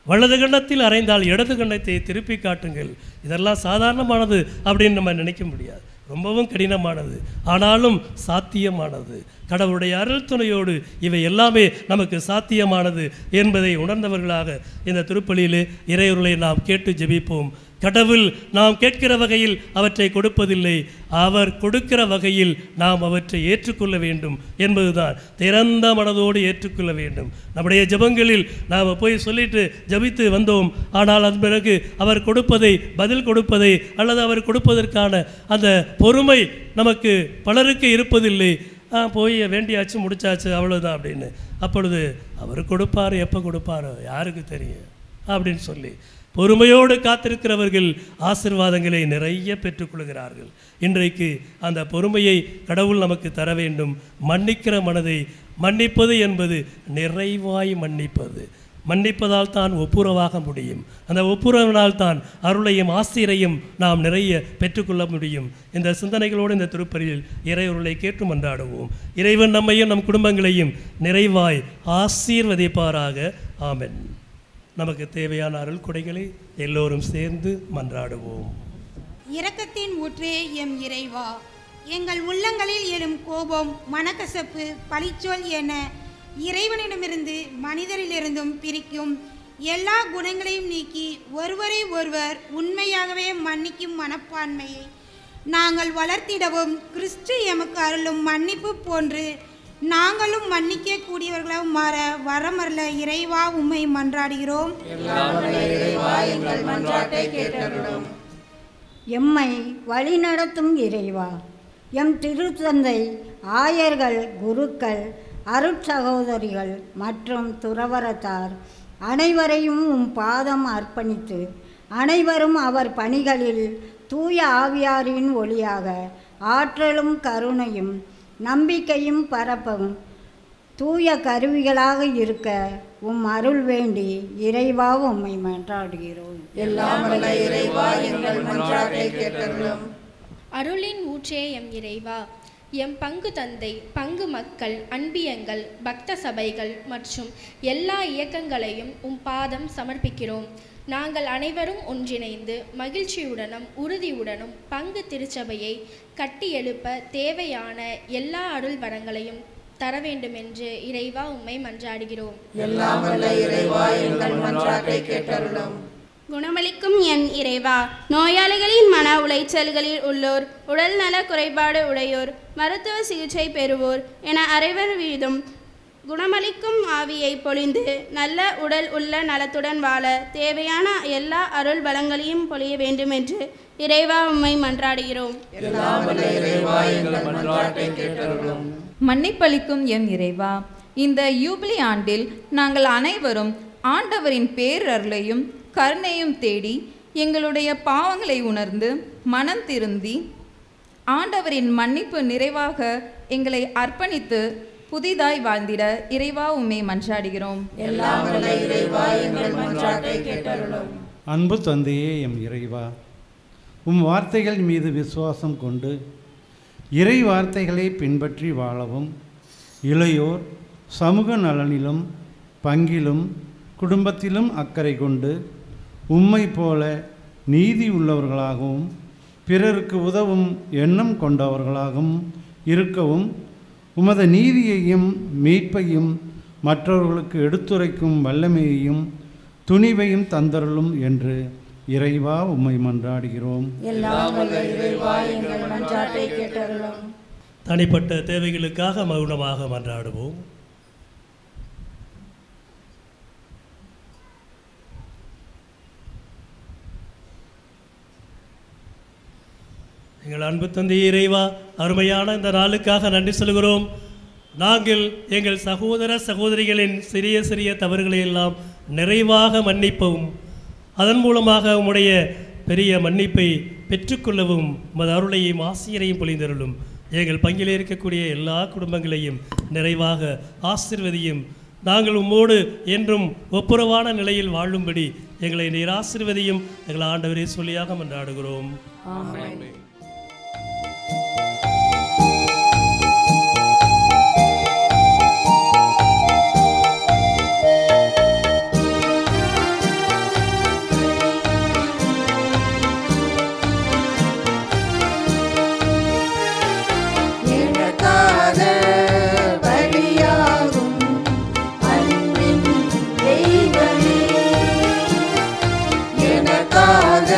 வலது கண்ணத்தில் அறைந்தால் இடது கண்ணத்தை திருப்பி காட்டுங்கள். இதெல்லாம் சாதாரணமானது அப்படின்னு நம்ம நினைக்க முடியாது, ரொம்பவும் கடினமானது, ஆனாலும் சாத்தியமானது. கடவுளுடைய அருள் துணையோடு இவை எல்லாமே நமக்கு சாத்தியமானது என்பதை உணர்ந்தவர்களாக இந்த திருப்பலியிலே இறையருளை நாம் கேட்டு ஜெபிப்போம். கடவுள் நாம் கேட்கிற வகையில் அவற்றை கொடுப்பதில்லை, அவர் கொடுக்கிற வகையில் நாம் அவற்றை ஏற்றுக்கொள்ள வேண்டும் என்பதுதான். திறந்த மனதோடு ஏற்றுக்கொள்ள வேண்டும். நம்முடைய ஜெபங்களில் நாம் போய் சொல்லிட்டு ஜபித்து வந்தோம், ஆனால் அதன் பிறகு அவர் கொடுப்பதை, பதில் கொடுப்பதை அல்லது அவர் கொடுப்பதற்கான அந்த பொறுமை நமக்கு பலருக்கு இருப்பதில்லை. போய் வேண்டியாச்சு, முடிச்சாச்சு, அவ்வளோதான் அப்படின்னு. அப்பொழுது அவர் கொடுப்பார், எப்போ கொடுப்பாரோ யாருக்கு தெரியும் அப்படின்னு சொல்லி பொறுமையோடு காத்திருக்கிறவர்கள் ஆசீர்வாதங்களை நிறைய பெற்றுக்கொள்கிறார்கள். இன்றைக்கு அந்த பொறுமையை கடவுள் நமக்கு தர வேண்டும். மன்னிக்கிற மனதை, மன்னிப்பது என்பது நிறைவாய் மன்னிப்பது. மன்னிப்பதால் தான் ஒப்புரவாக முடியும். அந்த ஒப்புரவினால் தான் அருளையும் ஆசிரையும் நாம் நிறைய பெற்றுக்கொள்ள முடியும். இந்த சிந்தனைகளோடு இந்த திருப்பலியில் இறையருளை கேட்டு மன்றாடுவோம். இறைவன் நம்மையும் நம் குடும்பங்களையும் நிறைவாய் ஆசீர்வதிப்பாராக. ஆமென். நமக்கு தேவையான அருள் கொடைகளை எல்லோரும் சேர்ந்து மன்றாடுவோம். இரக்கத்தின் ஊற்றே எம் இறைவா, எங்கள் உள்ளங்களில் எழும் கோபம், மனக்கசப்பு, பழிச்சொல் என இறைவனிடமிருந்து மனிதரிலிருந்தும் பிரிக்கும் எல்லா குணங்களையும் நீக்கி ஒருவரை ஒருவர் உண்மையாகவே மன்னிக்கும் மனப்பான்மையை நாங்கள் வளர்த்திடவும், கிறிஸ்து எமக்கு அருளும் மன்னிப்பு போன்று நாங்களும் மன்னிக்க கூடியவர்களாக மாற வரமருள இறைவா உம்மை மன்றாடுகிறோம். எம்மை வழிநடத்தும் இறைவா, எம் திருத்தந்தை, ஆயர்கள், குருக்கள், அருட்சகோதரிகள் மற்றும் துறவரத்தார் அனைவரையும் உம் பாதம் அர்ப்பணித்து அனைவரும் அவர் பணிகளில் தூய ஆவியாரின் ஒளியாக ஆற்றலும் கருணையும் நம்பிக்கையும் பரப்பவும் தூய கருவிகளாக இருக்க உம் அருள் வேண்டி இறைவா உம்மை மன்றாடுகிறோம். எல்லாம் வல்ல இறைவா, எங்கள் மன்றாட்டை கேட்டருளும். அருளின் ஊற்றே எம் இறைவா, எம் பங்கு தந்தை, பங்கு மக்கள், அன்பியங்கள், பக்த சபைகள் மற்றும் எல்லா இயக்கங்களையும் உம் பாதம் சமர்ப்பிக்கிறோம். நாங்கள் அனைவரும் ஒன்றிணைந்து மகிழ்ச்சியுடனும் உறுதியுடனும் பங்கு திருச்சபையை கட்டி எழுப்ப தேவையான எல்லா அருள் வரங்களையும் தர வேண்டும் என்று இறைவா உம்மை மன்றாடுகிறோம். எல்லாம் வல்ல இறைவா, எங்கள் மன்றாட்டை கேட்டருளும். குணமளிக்கும் என் இறைவா, நோயாளிகளின் மன உளைச்சல்களில் உள்ளோர், உடல் நல குறைபாடு உடையோர், மருத்துவ சிகிச்சை பெறுவோர் என அனைவர் மீதும் குணமளிக்கும் ஆவியை பொழிந்து நல்ல உடல் உள்ள நலத்துடன் வாழ தேவையான எல்லா அருள் வளங்களையும் பொழிய வேண்டும் என்று இறைவா உம்மை மன்றாடுகிறோம். மன்னிப்பளிக்கும் எம் இறைவா, இந்த யூபிலி ஆண்டில் நாங்கள் அனைவரும் ஆண்டவரின் பேரருளையும் கருணையும் தேடி எங்களுடைய பாவங்களை உணர்ந்து மனம் திருந்தி ஆண்டவரின் மன்னிப்பு நிறைவாக எங்களை அர்ப்பணித்து புதிதாய் வாழ்ந்திட இறைவா உம்மை மன்றாடுகிறோம். அன்பு தந்தையே எம் இறைவா, உம் வார்த்தைகள் மீது விசுவாசம் கொண்டு இறை வார்த்தைகளை பின்பற்றி வாழவும், இளையோர் சமூக நலனிலும் பங்கிலும் குடும்பத்திலும் அக்கறை கொண்டு உம்மை போல நீதி உள்ளவர்களாகவும் பிறருக்கு உதவும் எண்ணம் கொண்டவர்களாகவும் இருக்கவும் உமது நீதியையும் மீட்பையும் மற்றவர்களுக்கு எடுத்துரைக்கும் வல்லமையையும் துணிவையும் தந்தருளும் என்று இறைவா உம்மை மன்றாடுகிறோம். தனிப்பட்ட தேவைகளுக்காக மௌனமாக மன்றாடுவோம். எங்கள் அன்பு தந்தை இறைவா, அருமையான இந்த நாளுக்காக நன்றி சொல்கிறோம். நாங்கள் எங்கள் சகோதர சகோதரிகளின் சிறிய சிறிய தவறுகளை எல்லாம் நிறைவாக மன்னிப்பவும், அதன் மூலமாக உம்முடைய பெரிய மன்னிப்பை பெற்றுக்கொள்ளவும் உமது அருளையும் ஆசிரியரையும் பொழிந்தருளும். எங்கள் பங்கிலே இருக்கக்கூடிய எல்லா குடும்பங்களையும் நிறைவாக ஆசீர்வதியும். நாங்கள் உம்மோடு என்றும் ஒப்புரவான நிலையில் வாழும்படி எங்களை நீர் ஆசீர்வதியும். எங்கள் ஆண்டவரே சொல்லியாக மன்றாடுகிறோம். ஆமென். எனக்காக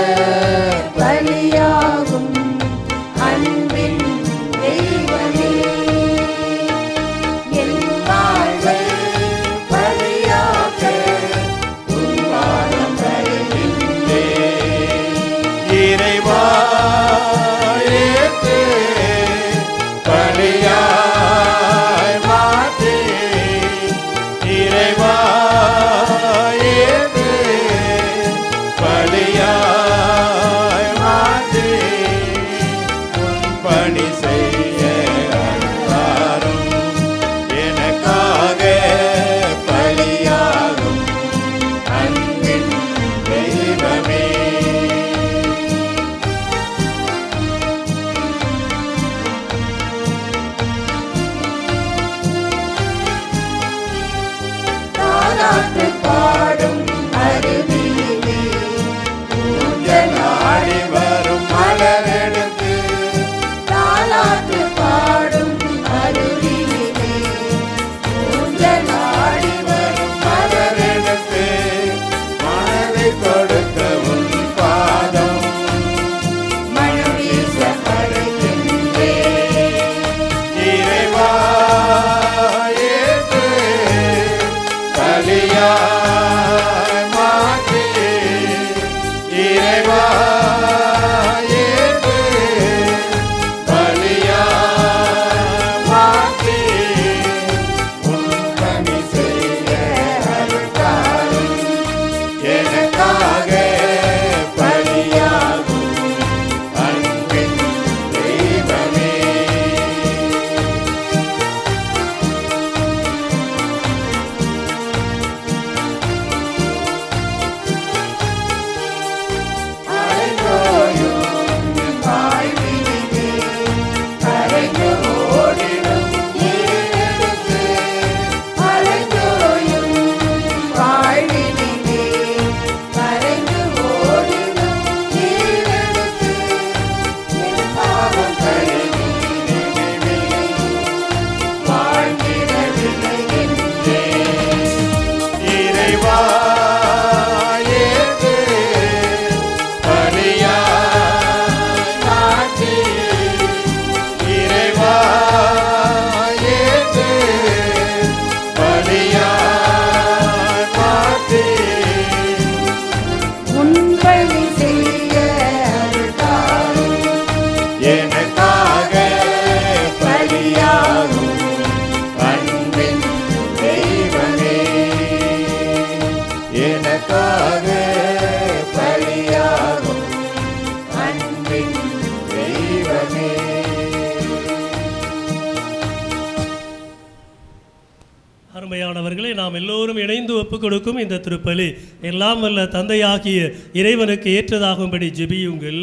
பலியாய் மாற்றி இறைவா ஏற்று பலியாய் மாற்றி உன் பணி செய்ய அருள்தாரும். எனக்காக பலியாகும் அன்பின் தெய்வமே. எனக்காக பலியாகும் அன்பின் தெய்வமே. எனக்காக பலியாகும் அன்பின் தெய்வமே. அருமையானவர்களே, நாம் எல்லோரும் இணைந்து ஒப்புக் கொடுக்கும் இந்த திருப்பலி எல்லாம் வல்ல தந்தையாகிய இறைவனுக்கு ஏற்றதாகும்படி ஜெபியுங்கள்.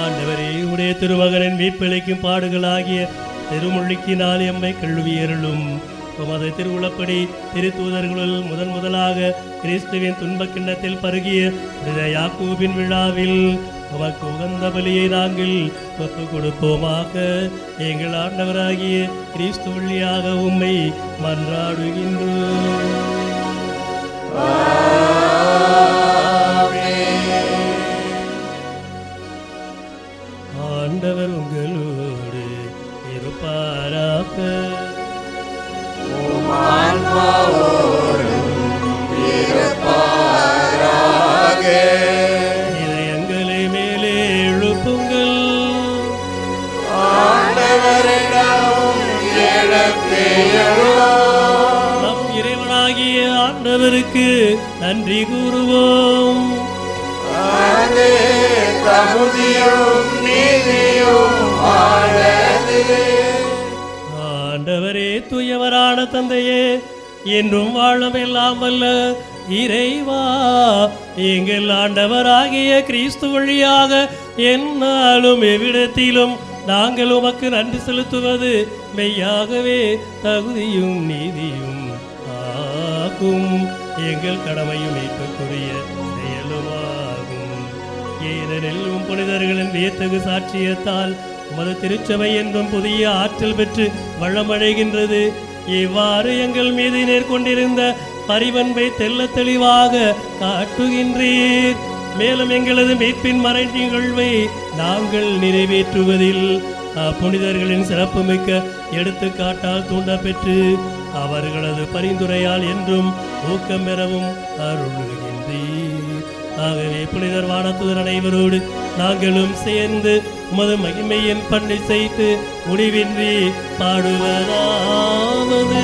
ஆண்டவரே, உடைய திருமகனின் மீட்பளிக்கும் பாடுகளாகிய திருமொழிக்கினால் எம்மை கழுவியருளும். உமது திருவுளப்படி திருத்தூதர்களுள் முதலாக கிறிஸ்துவின் துன்பக் கிண்ணத்தில் பருகிய புனித யாக்கோபின் விழாவில் உமக்கு உகந்த பலியை நாங்கள் ஒப்புக் கொடுப்போமாக. எங்கள் ஆண்டவராகிய கிறிஸ்து வழியாக உம்மை மன்றாடுகின்றோம். ஆண்டவர் உங்களோடு இருப்பாராக. இதயங்களை மேலே எழுப்புங்கள். நம் இறைவனாகிய ஆண்டவருக்கு நன்றி கூறுவோம். ஆண்டவரே, தூயவரான தந்தையே, என்றும் வாழும் எல்லாம் வல்ல இறைவா, எங்கள் ஆண்டவராகிய கிறிஸ்து வழியாக எந்நாளும் எவ்விடத்திலும் நாங்கள் உமக்கு நன்றி செலுத்துவது மெய்யாகவே தகுதியும் நீதியும் ஆகும். எங்கள் கடமையும் மீட்புக்குரிய செயலுமாகும். ஏனெனில் புனிதர்களின் வியத்தகு சாட்சியத்தால் உமது திருச்சபை என்றும் புதிய ஆற்றல் பெற்று வளமடைகின்றது. இவ்வாறு எங்கள் மீது நேர்கொண்டிருந்த பரிவன்பை தெள்ள தெளிவாக காட்டுகின்றீர். மேலும் எங்களது மீட்பின் மறை நிகழ்வை நாங்கள் நிறைவேற்றுவதில் புனிதர்களின் சிறப்புமிக்க எடுத்துக்காட்டால் தூண்டப்பெற்று அவர்களது பரிந்துரையால் என்றும் ஊக்கம் பெறவும் அருள்கின்றீர். ஆகவே புனிதர் வானதூதர் அனைவரோடு நாங்களும் சேர்ந்து உமது மகிமையின் பண்ணை செய்து முடிவின்றி பாடுவதாவது.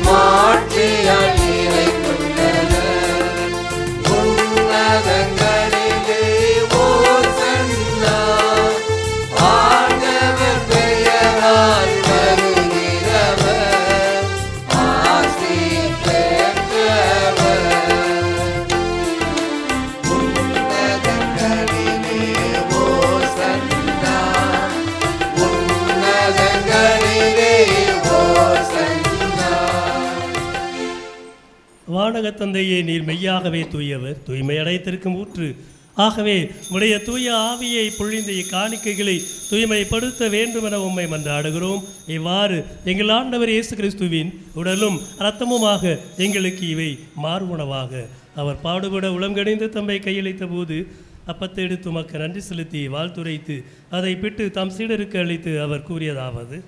மாற்றியால் இறைவன் வானக தந்தையே, நீர் மெய்யாகவே தூயவர், தூய்மை அடைத்திருக்கும் ஊற்று. ஆகவே உடைய தூய ஆவியை பொழிந்த இக்காணிக்கைகளை தூய்மைப்படுத்த வேண்டும் என உம்மை மன்றாடுகிறோம். இவ்வாறு எங்கள் ஆண்டவர் இயேசு கிறிஸ்துவின் உடலும் இரத்தமுமாக எங்களுக்கு இவை மாறுணவாக. அவர் பாடுபட உளங்கணிந்து தம்மை கையளித்த போது அப்பத்தை எடுத்து உமக்கு நன்றி செலுத்தி வாழ்த்துரைத்து அதை பிட்டு தம் சீடருக்கு அளித்து அவர் கூறியதாவது: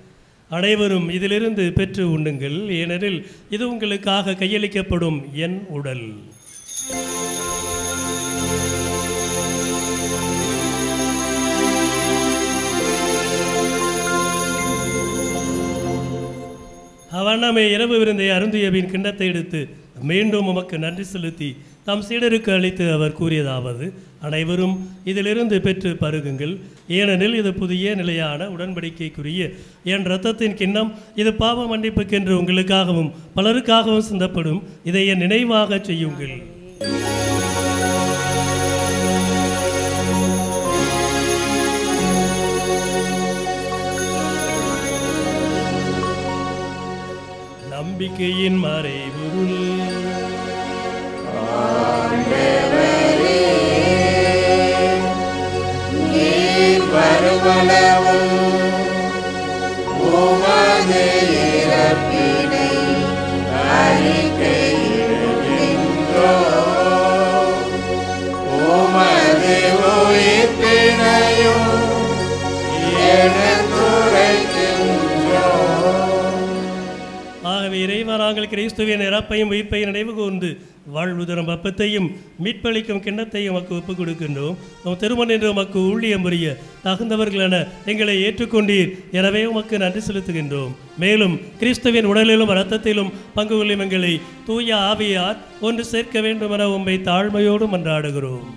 அனைவரும் இதிலிருந்து பெற்று உண்ணுங்கள், ஏனெனில் இது உங்களுக்காக கையளிக்கப்படும் என் உடல். அவனமே இரவு விருந்தை அருந்தியபின் கிண்ணத்தை எடுத்து மீண்டும் உமக்கு நன்றி செலுத்தி தம் சீடருக்கு அளித்து அவர் கூறியதாவது: அனைவரும் இதிலிருந்து பெற்று பருகுங்கள், ஏனெனில் இது புதிய நிலையான உடன்படிக்கைக்குரிய என் இரத்தத்தின் கிண்ணம். இது பாவ மன்னிப்புக்கென்று உங்களுக்காகவும் பலருக்காகவும் சிந்தப்படும். இதை என் நினைவாக செய்யுங்கள். நம்பிக்கையின் மறைபொருள் வருவளவும் உமது இறப்பினை அறிக்கையிடுகின்றோம், உமது உயிர்ப்பினையும் எடுத்துரைக்கின்றோம். ஆகவே இறைவா, நாங்கள் கிறிஸ்துவின் இறப்பையும் உயிர்ப்பையும் நினைவு கூர்ந்து வாழ்வு தரும் அப்பத்தையும் மீட்பளிக்கும் கிண்ணத்தையும் உமக்கு ஒப்புக் கொடுக்கின்றோம். உம் திருமண் என்று உமக்கு ஊழியம் புரிய தகுந்தவர்கள் என எங்களை ஏற்றுக்கொண்டீர். எனவே உமக்கு நன்றி செலுத்துகின்றோம். மேலும் கிறிஸ்துவின் உடலிலும் இரத்தத்திலும் பங்கு கொள்ளும் எங்களை தூய ஆவியார் ஒன்று சேர்க்க வேண்டும் என உம்மை தாழ்மையோடு மன்றாடுகிறோம்.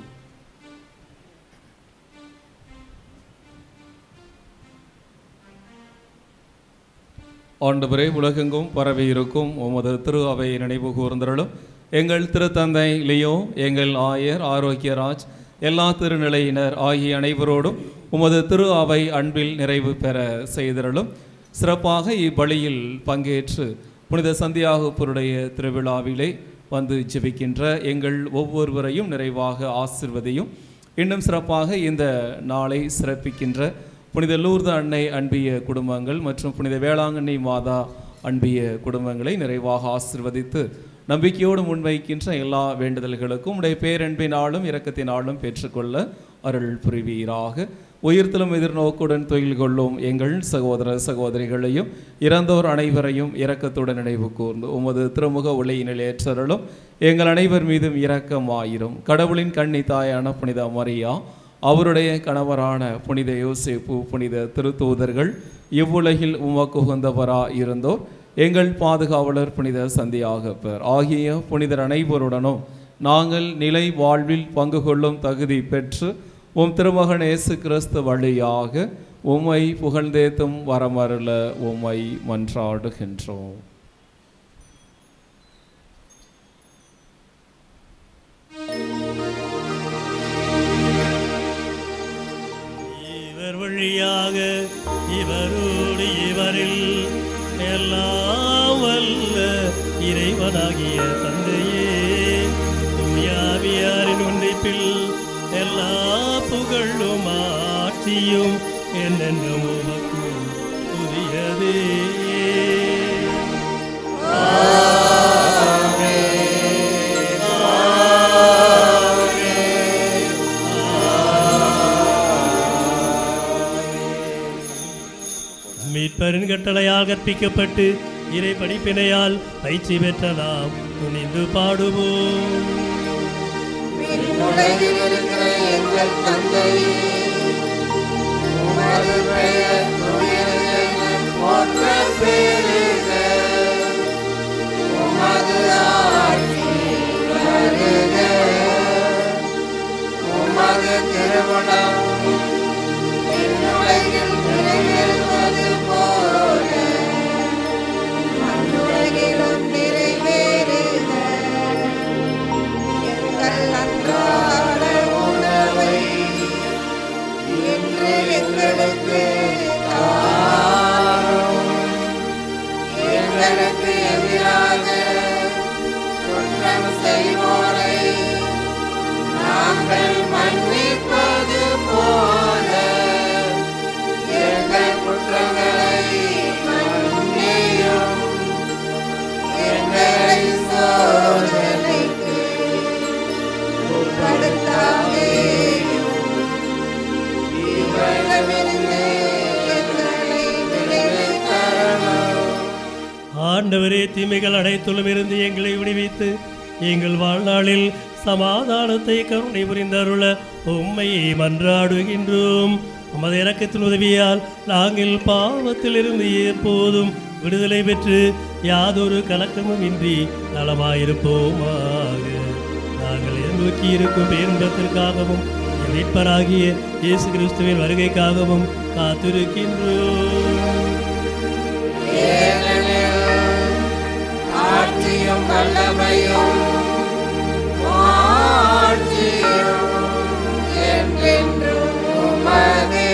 ஆண்டவரே, உலகெங்கும் பரவி இருக்கும் உமது திரு அவையை நினைவு கூர்ந்தருளும். எங்கள் திருத்தந்தை லியோ, எங்கள் ஆயர் ஆரோக்கியராஜ், எல்லா திருநிலையினர் ஆகிய அனைவரோடும் உமது திரு அவை அன்பில் நிறைவு பெற செய்திருளும். சிறப்பாக இப்பலியில் பங்கேற்று புனித சந்தியாகப்பருடைய திருவிழாவிலே வந்து ஜெபிக்கின்ற எங்கள் ஒவ்வொருவரையும் நிறைவாக ஆசிர்வதியும். இன்னும் சிறப்பாக இந்த நாளை சிறப்பிக்கின்ற புனித லூர்து அன்னை அன்பிய குடும்பங்கள் மற்றும் புனித வேளாங்கண்ணி மாதா அன்பிய குடும்பங்களை நிறைவாக ஆசிர்வதித்து நம்பிக்கையோடு முன்வைக்கின்ற எல்லா வேண்டுதல்களுக்கும் உடைய பேரன்பினாலும் இரக்கத்தினாலும் பெற்றுக்கொள்ள அருள் புரிவீராக. உயிர்த்தலும் எதிர்நோக்குடன் தொழில் கொள்ளும் எங்கள் சகோதர சகோதரிகளையும் இறந்தோர் அனைவரையும் இரக்கத்துடன் நினைவு கூர்ந்து உமது திருமுக ஒளியினில் ஏற்றருளும். எங்கள் அனைவர் மீதும் இரக்கமாயிரும். கடவுளின் கன்னி தாயான புனித மரியா, அவருடைய கணவரான புனித யோசேப்பு, புனித திருத்தூதர்கள், இவ்வுலகில் உமக்கு உகந்தவரா இருந்தோர், எங்கள் பாதுகாவலர் புனித சந்தியாகப்பர் ஆகிய புனிதர் அனைவருடனும் நாங்கள் நிலை வாழ்வில் பங்கு கொள்ளும் தகுதி பெற்று உம் திருமகன் இயேசு கிறிஸ்து வழியாக உம்மை புகழ்ந்தேத்தும் வரமருள உம்மை மன்றாடுகின்றோம். இவர் வழியாக இவரோடு இவரில் எல்லாம் வல்ல இறைவனாகிய தந்தையே, தூயாவியாரின் ஒன்றிப்பில் எல்லா புகழும் ஆட்சியும் என்னென்னும் உமக்கு உரியதே. மீட்பரின் கட்டளையால் கற்பிக்கப்பட்டு இறை படிப்பினையால் பயிற்சி பெற்ற நாம் துணிந்து பாடுவோம். உலகில் இருக்கிற எங்கள் தந்தையே, உமது பெயர் தூயது என போற்றப் பெறுக. உமது ஆட்சி வருக. உமது திருமணம் உலகில் நிறைவேறுவது போல மண்ணுலகிலும் நிறைவேறுக. எங்கள் அன்றாட உணவை ஆண்டவரே, தீமைகள் அனைத்தும் இருந்து எங்களை விடுவித்து எங்கள் வாழ்நாளில் சமாதானத்தை கருணை புரிந்தருள உம்மை மன்றாடுகின்றோம். உமது இரக்கத்தின் உதவியால் நாங்கள் பாவத்திலிருந்து எப்போதும் விடுதலை பெற்று யாதொரு கலக்கமும் இன்றி நலமாயிருப்போமாக. நாங்கள் நோக்கி இருக்கும் பேரின்பத்திற்காகவும் மீட்பராகிய இயேசு கிறிஸ்துவின் வருகைக்காகவும் காத்திருக்கின்றோம். ஆட்சியும் வல்லமையும் மாட்சியும் என்றென்றும் உமதே.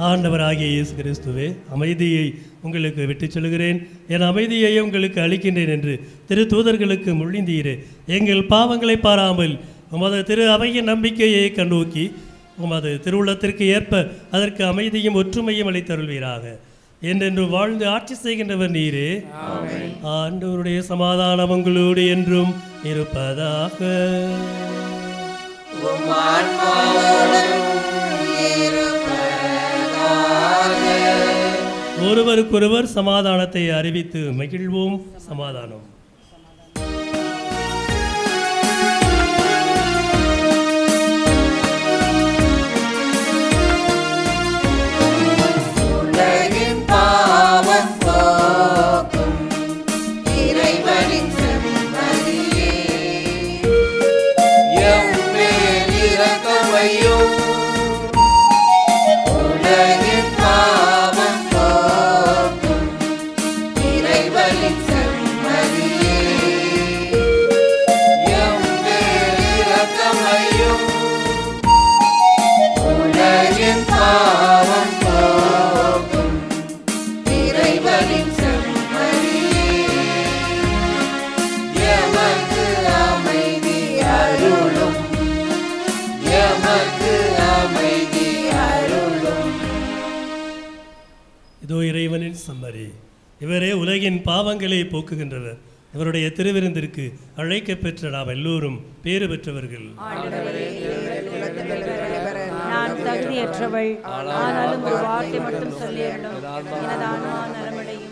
ஆண்டவராகிய இயேசு கிறிஸ்துவே, அமைதியை உங்களுக்கு விட்டுச் சொல்கிறேன், என் அமைதியை உங்களுக்கு அளிக்கின்றேன் என்று திரு தூதர்களுக்கு மொழிந்தீரே. எங்கள் பாவங்களை பாராமல் உமது திரு அவையின் நம்பிக்கையை கண்ணோக்கி உமது திருவுள்ளத்திற்கு ஏற்ப அதற்கு அமைதியும் ஒற்றுமையும் அளித்தருள்வீராக. என்றென்று வாழ்ந்து ஆட்சி செய்கின்றவர் நீரே. ஆண்டவருடைய சமாதானம் உங்களோடு என்றும் இருப்பதாக. ஒருவருக்கொருவர் சமாதானத்தை அறிவித்து மகிழ்வோம். சமாதானம். இதோ இறைவனின் சம்மரி. இவரே உலகின் பாவங்களை போக்குகின்றவர். இவருடைய திருவிருந்திற்கு அழைக்க பெற்ற நாம் எல்லோரும் பேறு பெற்றவர்கள். நான் தகுதியற்றவள், ஆனாலும் ஒரு வார்த்தை மட்டும் சொல்லியருளும், எனது ஆன்மா நலமடையும்.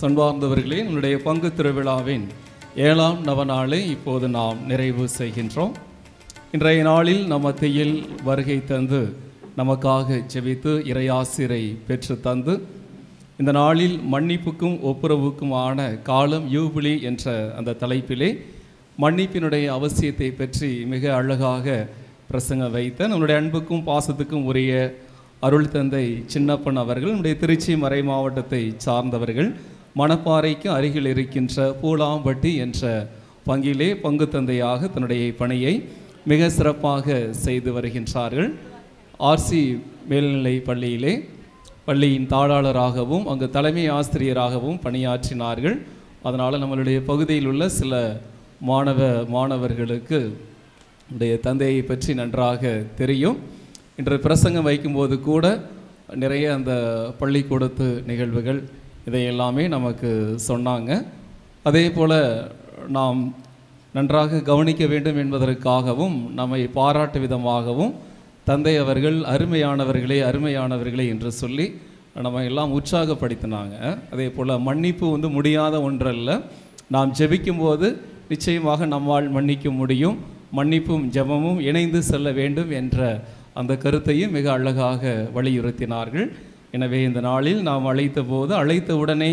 சொன்பார்ந்தவர்களே, நம்முடைய பங்கு திருவிழாவின் 7ஆம் நவநாளை இப்போது நாம் நிறைவு செய்கின்றோம். இன்றைய நாளில் நம் மத்தியில் வருகை தந்து நமக்காக ஜெபித்து இறையாசிரை பெற்று தந்து இந்த நாளில் மன்னிப்புக்கும் ஒப்புரவுக்குமான காலம் யூபிலி என்ற அந்த தலைப்பிலே மன்னிப்பினுடைய அவசியத்தை பற்றி மிக அழகாக பிரசங்கம் வைத்த நம்முடைய அன்புக்கும் பாசத்துக்கும் உரிய அருள் தந்தை சின்னப்பன் அவர்கள் நம்முடைய திருச்சி மறை மாவட்டத்தை சார்ந்தவர்கள் மணப்பாறைக்கு அருகில் இருக்கின்ற பூலாம்பட்டி என்ற பங்கிலே பங்கு தந்தையாக தன்னுடைய பணியை மிக சிறப்பாக செய்து வருகின்றார்கள். ஆர்சி மேல்நிலை பள்ளியிலே பள்ளியின் தாளாளராகவும் அங்கு தலைமை ஆசிரியராகவும் பணியாற்றினார்கள். அதனால் நம்மளுடைய பகுதியில் உள்ள சில மாணவர்களுக்கு உடைய தந்தையை பற்றி நன்றாக தெரியும். இன்று பிரசங்கம் வைக்கும்போது கூட நிறைய அந்த பள்ளிக்கூடத்து நிகழ்வுகள் இதையெல்லாமே நமக்கு சொன்னாங்க. அதே போல் நாம் நன்றாக கவனிக்க வேண்டும் என்பதற்காகவும் நம்மை பாராட்டு விதமாகவும் தந்தை அவர்கள் அருமையானவர்களே என்று சொல்லி நம்ம எல்லாம் உற்சாகப்படுத்தினாங்க. அதே போல் மன்னிப்பு முடியாத ஒன்றல்ல. நாம் ஜெபிக்கும்போது நிச்சயமாக நம்மால் மன்னிக்க முடியும். மன்னிப்பும் ஜெபமும் இணைந்து செல்ல வேண்டும் என்ற அந்த கருத்தையும் மிக அழகாக வலியுறுத்தினார்கள். எனவே இந்த நாளில் நாம் அழைத்த உடனே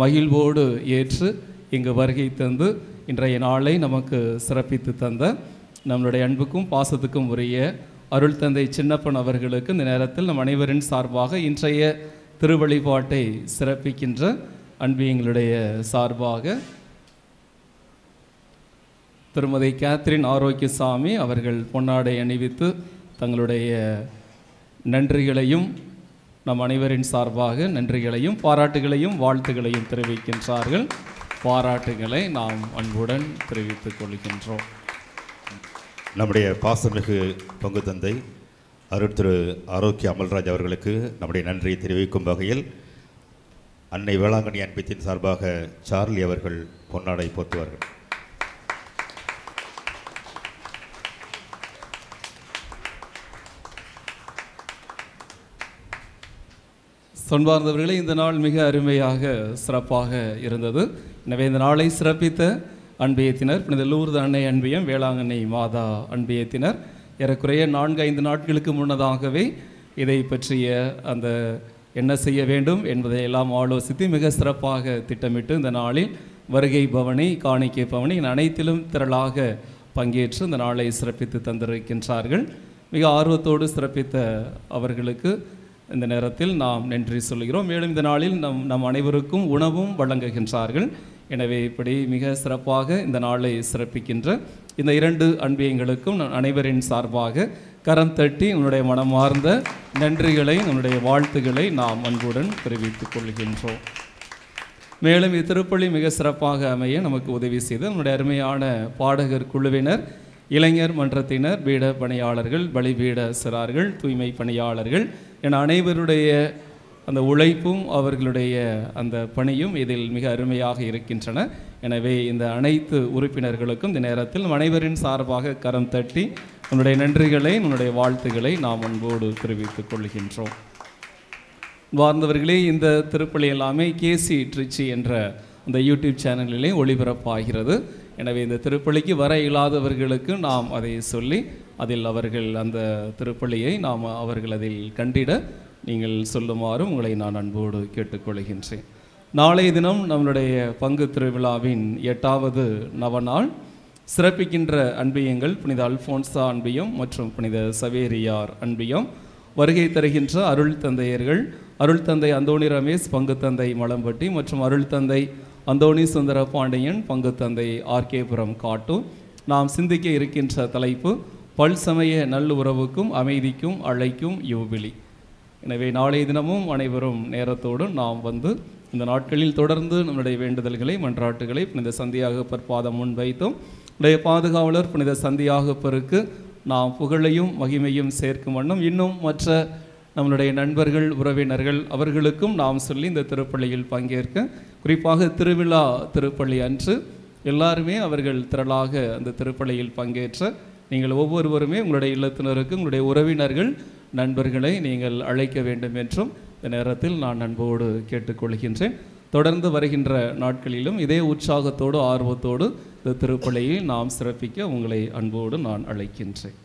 மகிழ்வோடு ஏற்று இங்கு வருகை தந்து இன்றைய நாளை நமக்கு சிறப்பித்து தந்த நம்மளுடைய அன்புக்கும் பாசத்துக்கும் உரிய அருள் தந்தை சின்னப்பன் அவர்களுக்கு இந்த நேரத்தில் நம் அனைவரின் சார்பாக இன்றைய திருவழிபாட்டை சிறப்பிக்கின்ற அன்பியங்களுடைய சார்பாக திருமதி கேத்ரின் ஆரோக்கியசாமி அவர்கள் பொன்னாடை அணிவித்து தங்களுடைய நன்றிகளையும் நம் அனைவரின் சார்பாக நன்றிகளையும் பாராட்டுகளையும் வாழ்த்துகளையும் தெரிவிக்கின்றார்கள். பாராட்டுகளை நாம் அன்புடன் தெரிவித்துக் கொள்கின்றோம். நம்முடைய பாசமிகு பங்கு தந்தை அருள் திரு ஆரோக்கிய அமல்ராஜ் அவர்களுக்கு நம்முடைய நன்றியை தெரிவிக்கும் வகையில் அன்னை வேளாங்கண்ணி அன்பியத்தின் சார்பாக சார்லி அவர்கள் பொன்னாடை போர்த்துவார்கள். சொன்பார்ந்தவர்களே, இந்த நாள் மிக அருமையாக சிறப்பாக இருந்தது. எனவே இந்த நாளை சிறப்பித்த அன்பியத்தினர் புனித லூர்து அன்னை அன்பியம், வேளாங்கண்ணி மாதா அன்பியத்தினர் ஏறக்குறைய 4-5 நாட்களுக்கு முன்னதாகவே இதை பற்றிய அந்த என்ன செய்ய வேண்டும் என்பதை எல்லாம் ஆலோசித்து மிக சிறப்பாக திட்டமிட்டு இந்த நாளில் வருகை பவனி, காணிக்கை பவனி அனைத்திலும் திரளாக பங்கேற்று இந்த நாளை சிறப்பித்து தந்திருக்கின்றார்கள். மிக ஆர்வத்தோடு சிறப்பித்த அவர்களுக்கு இந்த நேரத்தில் நாம் நன்றி சொல்கிறோம். மேலும் இந்த நாளில் நம் அனைவருக்கும் உணவும் வழங்குகின்றார்கள். எனவே இப்படி மிக சிறப்பாக இந்த நாளை சிறப்பிக்கின்ற இந்த 2 அன்பியங்களுக்கும் அனைவரின் சார்பாக கரம் தட்டி நம்முடைய மனமார்ந்த நன்றிகளை, நம்முடைய வாழ்த்துக்களை நாம் அன்புடன் தெரிவித்துக் கொள்கின்றோம். மேலும் இத்திருப்பலி மிக சிறப்பாக அமைய நமக்கு உதவி செய்து நம்முடைய அருமையான பாடகர் குழுவினர், இளைஞர் மன்றத்தினர், பீட பணியாளர்கள், பலிபீட சிறார்கள், தூய்மை பணியாளர்கள் என அனைவருடைய அந்த உழைப்பும் அவர்களுடைய அந்த பணியும் இதில் மிக அருமையாக இருக்கின்றன. எனவே இந்த அனைத்து உறுப்பினர்களுக்கும் இந்த நேரத்தில் அனைவரின் சார்பாக கரம் தட்டி நம்முடைய நன்றிகளை, நம்முடைய வாழ்த்துக்களை நாம் அன்போடு தெரிவித்துக் கொள்கின்றோம். வாழ்ந்தவர்களே, இந்த திருப்பலி எல்லாமே கேசி ட்ரிச்சி என்ற அந்த யூடியூப் சேனலிலே ஒளிபரப்பாகிறது. எனவே இந்த திருப்பலிக்கு வர இயலாதவர்களுக்கு நாம் அதை சொல்லி அதில் அவர்கள் அந்த திருப்பலியை அவர்கள் அதில் கண்டிட நீங்கள் சொல்லுமாறும் உங்களை நான் அன்போடு கேட்டுக்கொள்கின்றேன். நாளைய தினம் நம்மளுடைய பங்கு திருவிழாவின் 8வது நவநாள் சிறப்பிக்கின்ற அன்பியங்கள் புனித அல்ஃபோன்சா அன்பியம் மற்றும் புனித சவேரியார் அன்பியம். வருகை தருகின்ற அருள் தந்தையர்கள் அருள் தந்தை அந்தோணி ரமேஷ் பங்கு தந்தை மலம்பட்டி மற்றும் அருள் தந்தை அந்தோணி சுந்தர பாண்டியன் பங்கு தந்தை ஆர்கேபுரம் காட்டூர். நாம் சிந்திக்க இருக்கின்ற தலைப்பு பல்சமய நல்லுறவுக்கும் அமைதிக்கும் அழைக்கும் யூபிலி. எனவே நாளைய தினமும் அனைவரும் நேரத்தோடு நாம் வந்து இந்த நாட்களில் தொடர்ந்து நம்முடைய வேண்டுதல்களை, மன்றாட்டுகளை புனித சந்தியாகப்பர் பாதம் முன்வைத்தோம். உடைய பாதுகாவலர் புனித சந்தியாகப்பருக்கு நாம் புகழையும் மகிமையும் சேர்க்கும் வண்ணம் இன்னும் மற்ற நம்மளுடைய நண்பர்கள், உறவினர்கள் அவர்களுக்கும் நாம் சொல்லி இந்த திருப்பள்ளியில் பங்கேற்க, குறிப்பாக திருவிழா திருப்பள்ளி அன்று எல்லாருமே அவர்கள் திரளாக அந்த திருப்பள்ளியில் பங்கேற்ற நீங்கள் ஒவ்வொருவருமே உங்களுடைய இல்லத்தினருக்கு உங்களுடைய உறவினர்கள், நண்பர்களை நீங்கள் அழைக்க வேண்டும் என்றும் இந்த நேரத்தில் நான் அன்போடு கேட்டுக்கொள்கின்றேன். தொடர்ந்து வருகின்ற நாட்களிலும் இதே உற்சாகத்தோடு ஆர்வத்தோடு இந்த திருப்பலியை நாம் சிறப்பிக்க உங்களை அன்போடு நான் அழைக்கின்றேன்.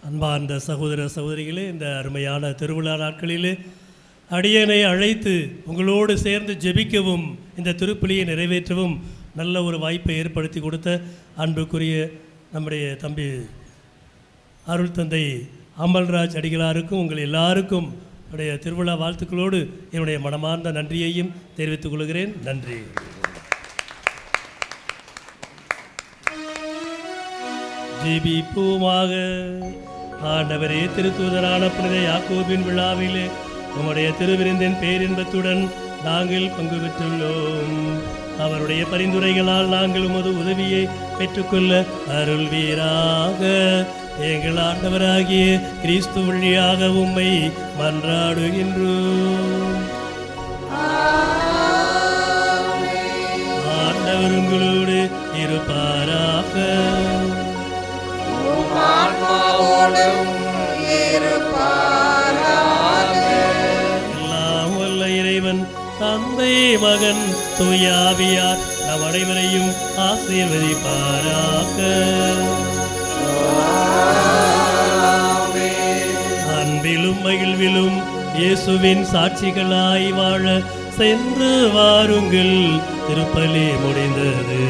அன்பார்ந்த சகோதர சகோதரிகளே, இந்த அருமையான திருவிழா நாட்களிலே அடியனை அழைத்து உங்களோடு சேர்ந்து ஜெபிக்கவும் இந்த திருப்பலியை நிறைவேற்றவும் நல்ல ஒரு வாய்ப்பை ஏற்படுத்தி கொடுத்த அன்புக்குரிய நம்முடைய தம்பி அருள் தந்தை அமல்ராஜ் அடிகளாருக்கும் உங்கள் எல்லாருக்கும் என்னுடைய திருவிழா வாழ்த்துக்களோடு என்னுடைய மனமார்ந்த நன்றியையும் தெரிவித்துக் கொள்கிறேன். நன்றி. ஜெபிப்போமாக. ஆண்டவரே, திருத்தூதரான புனித யாக்கோபின் விழாவிலே உம்முடைய திருவிருந்தின் பேரின்பத்துடன் நாங்கள் பங்கு பெற்றுள்ளோம். அவருடைய பரிந்துரைகளால் நாங்கள் உமது உதவியை பெற்றுக்கொள்ள அருள்வீராக. எங்கள் ஆண்டவராகிய கிறிஸ்து வழியாக உம்மை மன்றாடுகின்றோம். ஆண்டவர் உங்களோடு இருப்பாராக. எல்லாம் வல்ல இறைவன் தந்தை மகன் தூயாவியார் நம் அனைவரையும் ஆசீர்வதிப்பாராக. அன்பிலும் மகிழ்விலும் இயேசுவின் சாட்சிகளாய் வாழ சென்று வாருங்கள். திருப்பலி முடிந்தது.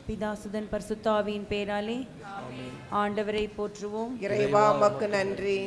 பிதாசுதன் பரிசுத்தாவியின் பேராலே ஆண்டவரை போற்றுவோம். இறைவா உமக்கு நன்றி.